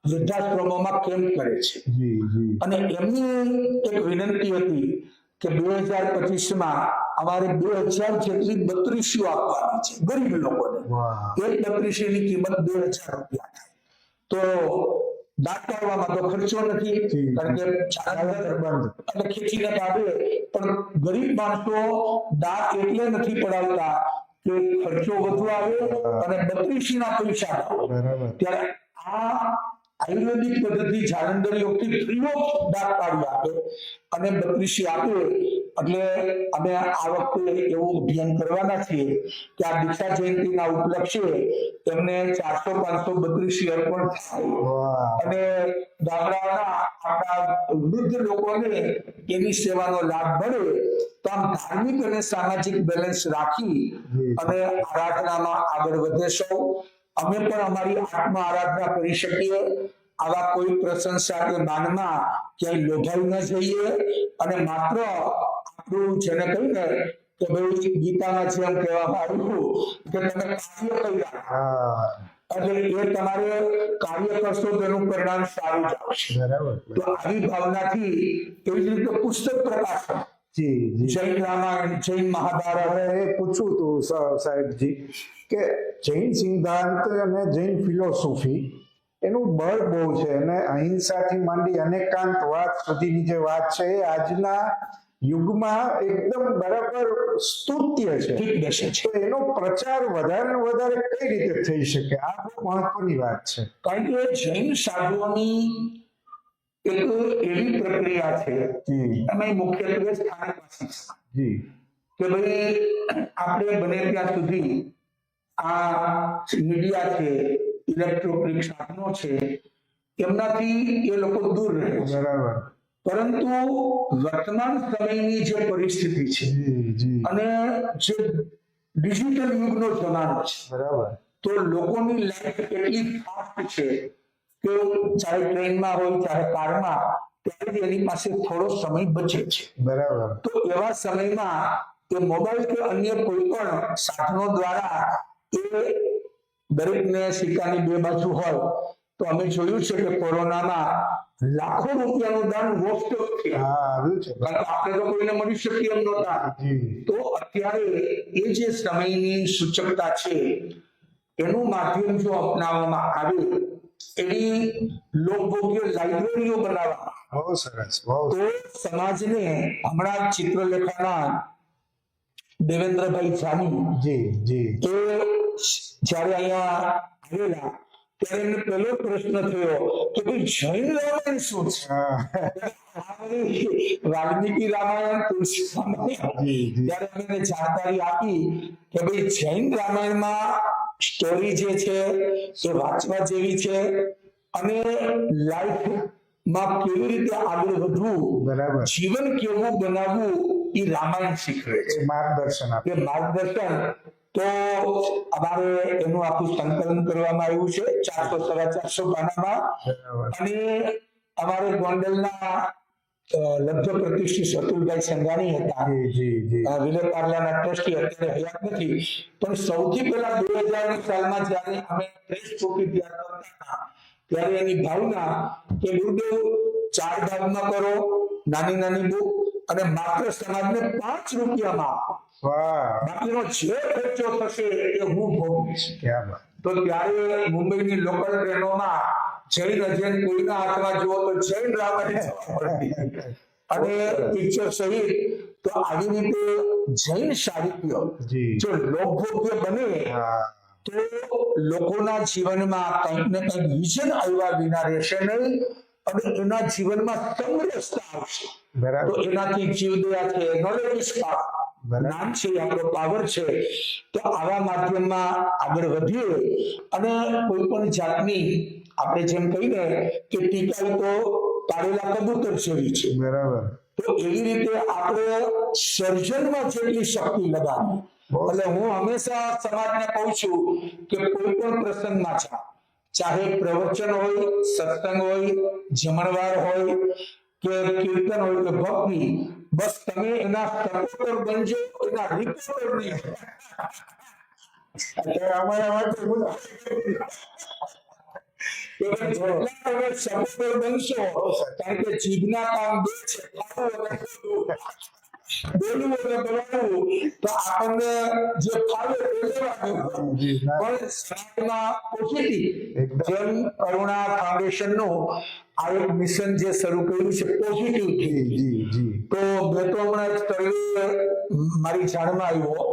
વૃદ્ધાશ્રમોમાં કેમ્પ કરે છે. જી જી અને એમની એક વિનંતી હતી કે 2025માં અમારે 2000 જેટલી બત્રીસીઓ આપવાની છે ગરીબ લોકોને. વાહ એક બત્રીસીની કિંમત 2,000 રૂપિયા થાય. તો દાંત પાડવામાં તો ખર્ચો નથી, કારણ કે એટલે ખેંચીને કાઢે. પણ ગરીબ માણસો દાંત એટલે નથી પડાવતા કે ખર્ચો વધુ આવે અને 32 ના પૈસા. ત્યારે આ આયુર્વેદિક પદ્ધતિ જાલંધર યોગથી ફ્રી ઓફ દાંત પાડી આપે અને 32 આપે. એટલે અમે આ વખતે એવું અભિયાન કરવાના છીએ કે આ દીક્ષા જયંતિના ઉપલક્ષે એમને 400-532 અર્પણ થાય અને ગામડાના આપણા વૃદ્ધ લોકોને એની સેવાનો લાભ મળે. તો આમ ધાર્મિક અને સામાજિક બેલેન્સ રાખી અને આરાધનામાં આગળ વધે સૌ. અમે પણ અમારી આત્મ આરાધના કરી શકીએ. આવા કોઈ પ્રશંસા કે માનમાં ક્યાંય લોભાઈ ન જઈએ અને માત્ર આપણું જેને કહ્યું ને કે ભાઈ ગીતામાં જેમ કહેવામાં આવ્યું કે તમે કાર્ય કર્યા એટલે એ તમારે કાર્ય કરશો તો એનું પરિણામ સારું જ આવશે. તો આવી ભાવનાથી એવી રીતે પુસ્તક પ્રકાશન જૈન રામાયણ, જૈન મહાભારત એ પૂછું તું સાહેબજી કે જૈન સિદ્ધાંત અને જૈન ફિલોસોફી એનું બળ બહુ છે અને અહિંસાથી માંડી અનેકાંતવાદ સુધીની જે વાત છે એ આજના યુગમાં એકદમ બરાબર સ્તુત્ય છે. તો એનો પ્રચાર વધારે વધારે કઈ રીતે થઈ શકે? આ બહુ મહત્વની વાત છે. કારણ કે જૈન સાધુઓની એક એવી પ્રક્રિયા છે એમાં મુખ્યત્વે સ્થાનિક જી કે ભાઈ આપણે બને ત્યાં સુધી આ મીડિયા છે, ઇલેક્ટ્રોનિક સાધનો છે, એમનાથી એ લોકો દૂર રહે છે. બરાબર. પરંતુ વર્તમાન સમયની જે પરિસ્થિતિ છે અને જે ડિજિટલ યુગનો જમાનો છે, બરાબર, તો લોકોની લાઈફ એટલી ફાસ્ટ છે કે ચાહે ટ્રેનમાં હોય ચાહે કારમાં ત્યારે એની પાસે થોડો સમય બચે છે. બરાબર. તો એવા સમયમાં એ મોબાઈલ કે અન્ય કોઈ પણ સાધનો દ્વારા એ દરેકને સિક્કાની બે બાજુ હોય. તો અમે જોયું છે કે કોરોનામાં લાખો રૂપિયાનું દાન વોટ્સએપ આવ્યું છે. આપણે તો કોઈને મળી શકીએ એમ નહોતા. તો અત્યારે એ જે સમયની સૂચકતા છે એનું માધ્યમ જો અપનાવવામાં આવે એની લોકભોગ્ય લાઇબ્રેરીઓ બનાવવામાં બહુ સરસ. તો સમાજને હમણાં ચિત્રલેખાના દેવેન્દ્રભાઈ જાની એ જયારે અહીંયા આવેલા ત્યારે એમને પહેલો પ્રશ્ન થયો કે ભાઈ જૈન રામાયણ શું છે? વાલ્મીકી રામાયણ, તુલસી રામાયણ. ત્યારે અમે જાણકારી આપી કે ભાઈ જૈન રામાયણમાં સ્ટોરી જે છે એ વાંચવા જેવી છે અને લાઈફમાં કેવી રીતે આગળ વધવું, જીવન કેવું બનાવવું એ રામાયણ શીખવે છે. માર્ગદર્શન આપે. માર્ગદર્શન તો અમારે એનું આખું સંકલન કરવામાં આવ્યું છે 400-450 પાનામાં. અને અમારે ગોંડલના લબ્ધ પ્રતિષ્ઠિત અતુલભાઈ સંઘાણી હતા, વિલે પાર્લાના ટ્રસ્ટી, અત્યારે હયાત નથી. પણ સૌથી પહેલા 2000 સાલમાં જયારે અમે પ્રેસ કોપી તૈયાર કરતા હતા ત્યારે એની ભાવના કે ગુરુદેવ 4 ભાગમાં કરો, નાની નાની બુક, અને માત્ર સમાજને 5 રૂપિયામાં આપો. બાકીનો જે ખર્ચો થશે એ હું ભોગવીશ. તો ત્યારે મુંબઈની લોકલ ટ્રેનોમાં જૈન અજૈન કોઈના હાથમાં જુઓ તો જૈન રામાયણ અને પિક્ચર સહિત. તો આવી રીતે જૈન સાહિત્ય જો લોકભોગ્ય બને તો લોકોના જીવનમાં કંઈક ને કંઈક વિઝન આવ્યા વિના રહેશે નહીં અને એના જીવનમાં સમરસતા આવશે. તો એનાથી જીવદયા છે, નોલેજ ઇઝ પાવર, જ્ઞાન છે આપણો પાવર છે. તો આવા માધ્યમમાં આગળ વધીએ અને કોઈ પણ જાતની આપણે જેમ કહીને કે ટીકા તો પાડેલા કબૂતર જેવી છે. બરાબર. તો એવી રીતે આપણે સર્જનમાં જેટલી શક્તિ લગાવી. એટલે હું હંમેશા સમાજને કહું છું કે કોઈ પણ પ્રસંગમાં ચાહે પ્રવચન હોય, સત્સંગ હોય, જમણવાર હોય કે કીર્તન હોય કે ભક્તિ, બસ તમે એના સપોર્ટર બનજો, એના રિપોર્ટર નહીં. સપોર્ટર બનશો, કારણ કે જીભના કામ બે છે. બોલવું અને બોલવું તો આપણને જે ફાવે તે લેવાનું. પણ સમાજમાં પોઝિટિવ જેમ કરુણા ફાઉન્ડેશનનું આ એક મિશન જે શરૂ કર્યું છે પોઝિટિવ, તો મેં તો હમણાં એક સર્વે મારી જાણમાં આવ્યો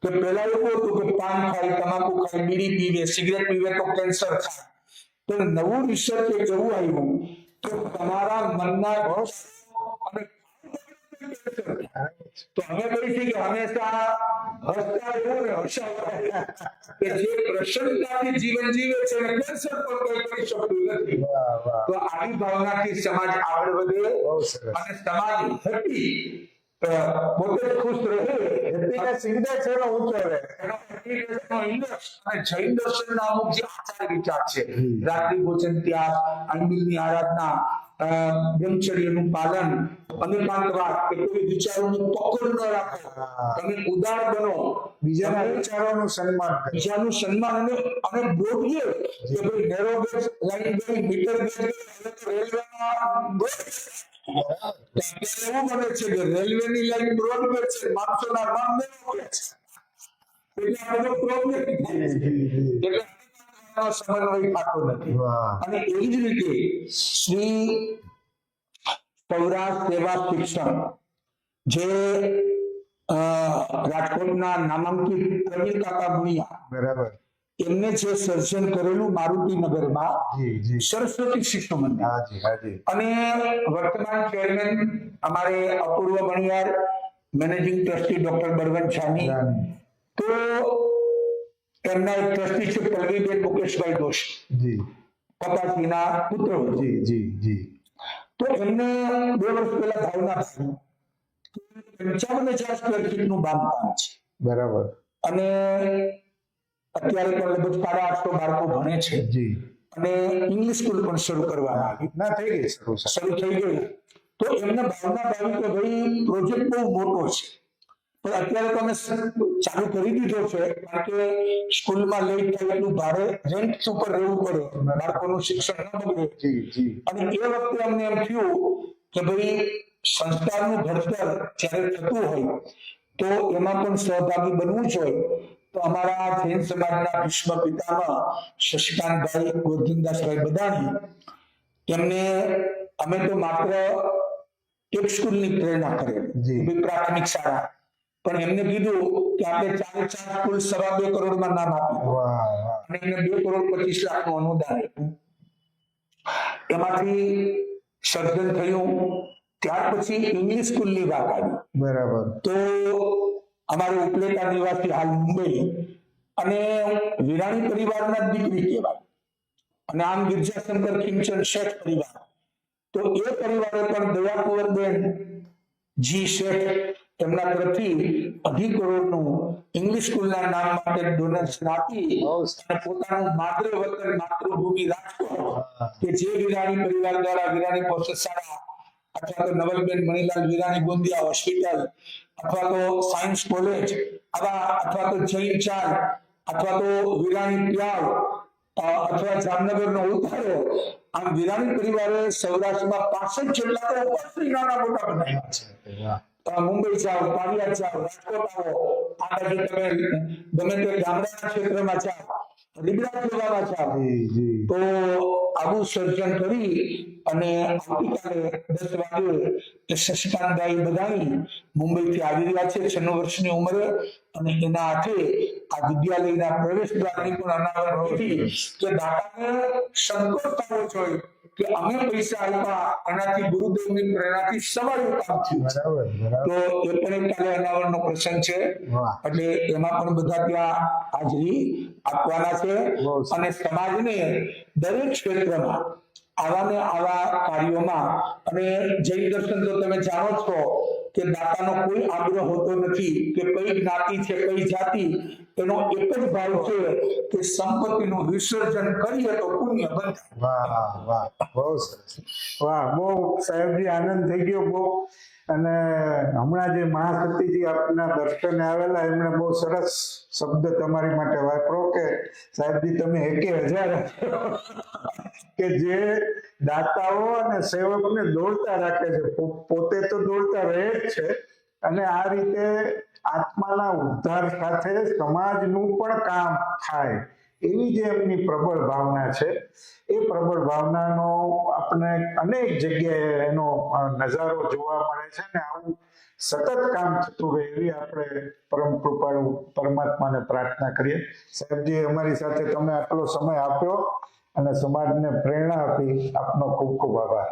કે પહેલા એવું હતું કે પાન ખાય, તમાકુ ખાય, બીડી પીવે, સિગરેટ પીવે તો કેન્સર થાય. તો નવું રિસર્ચ એક એવું આવ્યું કે તમારા મનના અને તો અમે કહી છીએ કે હંમેશા હસતા રહેવું ને હસાવતા કે જે પ્રસન્નતાથી જીવન જીવે છે અને કેન્સર પણ કોઈ કરી શકતું નથી. તો આવી ભાવનાથી સમાજ આગળ વધે અને સમાજ હેપી પોતે ખુશ રહે, હેપીનેસ ઇન્ડેક્સ એનો ઊંચો રહે, એનો હેપીનેસનો ઇન્ડેક્સ. અને જૈન દર્શનના અમુક જે આચાર વિચાર છે, રાત્રિ ભોજન ત્યાગ, આંબિલની આરાધના, બ્રહ્મચર્યનું પાલન, અનિપાંતવાદ, કે કોઈ વિચારોની પકડ ન રાખો, તમે ઉદાર બનો, બીજાના વિચારોનું સન્માન, બીજાનું સન્માન. અને બોલીએ કે ભાઈ નેરો ગેજ લાઈન ગઈ, મીટર ગેજ ગઈ, હવે તો રેલવેમાં એવું બને છે કે રેલવેની લાઈન બ્રોડ ગેજ છે, માણસોના નામ નેરો ગેજ છે, એટલે આ બધો પ્રોબ્લેમ થાય છે. એટલે સમન્વય થતો નથી. અને એવી જ રીતે શ્રી સૌરાષ્ટ્ર સેવા શિક્ષણ જે રાજકોટના નામાંકિત પ્રવીણ કાકા ભુણિયા, બરાબર, એમને જે સર્જન કરેલું મારુતિનગરમાં સરસ્વતી શિશુ મંદિર, અને વર્તમાન ચેરમેન અમારે Apurva Bhaniyar, managing trustee doctor Balwant Jani, તો એમના એક ટ્રસ્ટી છે પલ્લવીબેન મુકેશભાઈ દોશી, પપ્પાજીના પુત્ર. તો એમને 2 વર્ષ પહેલા ભાવના 55,000 સ્ક્વેર ફીટનું બાંધકામ છે, બરાબર, અને અત્યારે પણ લગભગ 850 બાળકો ભણે છે, અને ઇંગ્લિશ સ્કૂલ પણ શરૂ કરવામાં આવી, શરૂ થઈ ગઈ. તો એમને ભાવના ભાવી કે ભાઈ પ્રોજેક્ટ બહુ મોટો છે, પણ અત્યારે તો અમે ચાલુ કરી દીધો છે, કારણ કે સ્કૂલમાં લેટ થાય એટલું ભાડે રેન્ટ ઉપર રહેવું પડે, બાળકોનું શિક્ષણ ન બગડે. અને એ વખતે અમને એમ થયું કે ભાઈ સંસ્કારનું ઘડતર જ્યારે થતું હોય તો એમાં પણ સહભાગી બનવું જોઈએ. તો અમારા જૈન સમાજના ભીષ્મ પિતામહ શશિકાંતભાઈ ગોરધનદાસભાઈ બદાણી, એમને અમે તો માત્ર એક સ્કૂલની પ્રેરણા કરેલી, પ્રાથમિક શાળા, પણ એમને કીધું કે આપણે 4 સ્કૂલ 2.5 કરોડમાં નામ આપ્યું, અને એમને 2,25,00,000 નું અનુદાન આપ્યું. એમાંથી સર્જન થયું. ત્યાર પછી ઇંગ્લિશ સ્કૂલની વાત આવી, બરાબર. તો અમારે ઉપલેટા નિવાસી, હાલ મુંબઈ, અને વિરાણી પરિવારના દીકરી કહેવાય, અને આમ ગિરજાશંકર ખીમચંદ શેઠ પરિવાર. તો એ પરિવારે પણ દયાકુંવરબેન જી શેઠ એમના તરફથી 2.5 કરોડનું ઇંગ્લિશ સ્કૂલના નામ માટે ડોનેશન આપી, અને પોતાનું માતૃ વતન, માતૃભૂમિ રાજકોટ, કે જે વિરાણી પરિવાર દ્વારા વિરાણી પૌષશાળા, અથવા તો નવલબેન મણીલાલ વિરાણી ગોંદિયા હોસ્પિટલ, અથવા તો સાયન્સ કોલેજ, આવા, અથવા તો જૈન ચાલ, અથવા તો વિરાણી પ્યાવ, અથવા જામનગરનો ઉતારો, આમ વિરાણી પરિવારે સૌરાષ્ટ્રમાં 65 જેટલા તો ઉપશ્રી નાના મોટા બનાવ્યા છે. મુંબઈ જાઓ, પારિયાદ જાઓ, રાજકોટ આવો, આ બાજુ તમે ગમે તે ગામડાના ક્ષેત્રમાં જાઓ, લીબડા જોવામાં જાઓ, તો આવું સર્જન કરી અને આવતીકાલે 10 વાગે શશિકાંતભાઈ બદાણી મુંબઈથી આવી રહ્યા છે, 96 વર્ષની ઉંમરે, અને એના હાથે આ વિદ્યાલયના પ્રવેશ દ્વારની પણ અનાવરણ કરી કે દાતાને સંતોષ થવો જોઈએ કે અમે પૈસા આપ્યા, એનાથી ગુરુદેવની પ્રેરણાથી સવાયું કામ થયું. તો એ પણ એક કાલે અનાવરણનો પ્રસંગ છે, એટલે એમાં પણ બધા ત્યાં હાજરી આપવાના છે. અને સમાજને દરેક ક્ષેત્રમાં આવા ને આવા કાર્યોમાં, અને જૈન દર્શન તો તમે જાણો છો કે દાતાનો કોઈ આગ્રહ હોતો નથી કે કઈ જ્ઞાતિ છે, કઈ જાતિ, એનો એક જ ભાવ છે કે સંપત્તિનું વિસર્જન કરીએ તો પુણ્ય બને. વાહ, બહુ સરસ. વાહ, બહુ સાહેબજી આનંદ થઈ ગયો બહુ. અને હમણાં જે મહાસતીજી આપના દર્શને આવેલા, એમણે બહુ સરસ શબ્દ તમારી માટે વાપરો કે સાહેબજી તમે 1000 કે જે દાતાઓ અને સેવકને દોડતા રાખે છે, પોતે તો દોડતા રહે જ છે, અને આ રીતે આત્માના ઉદ્ધાર સાથે સમાજનું પણ કામ થાય એવી જે એમની પ્રબળ ભાવના છે, એ પ્રબળ ભાવનાનો આપણે અનેક જગ્યાએ એનો નજારો જોવા મળે છે ને આવું સતત કામ થતું રહે એવી આપણે પરમ કૃપાળુ પરમાત્માને પ્રાર્થના કરીએ. સાહેબજી, અમારી સાથે તમે આટલો સમય આપ્યો અને સમાજને પ્રેરણા આપી, આપનો ખૂબ ખૂબ આભાર.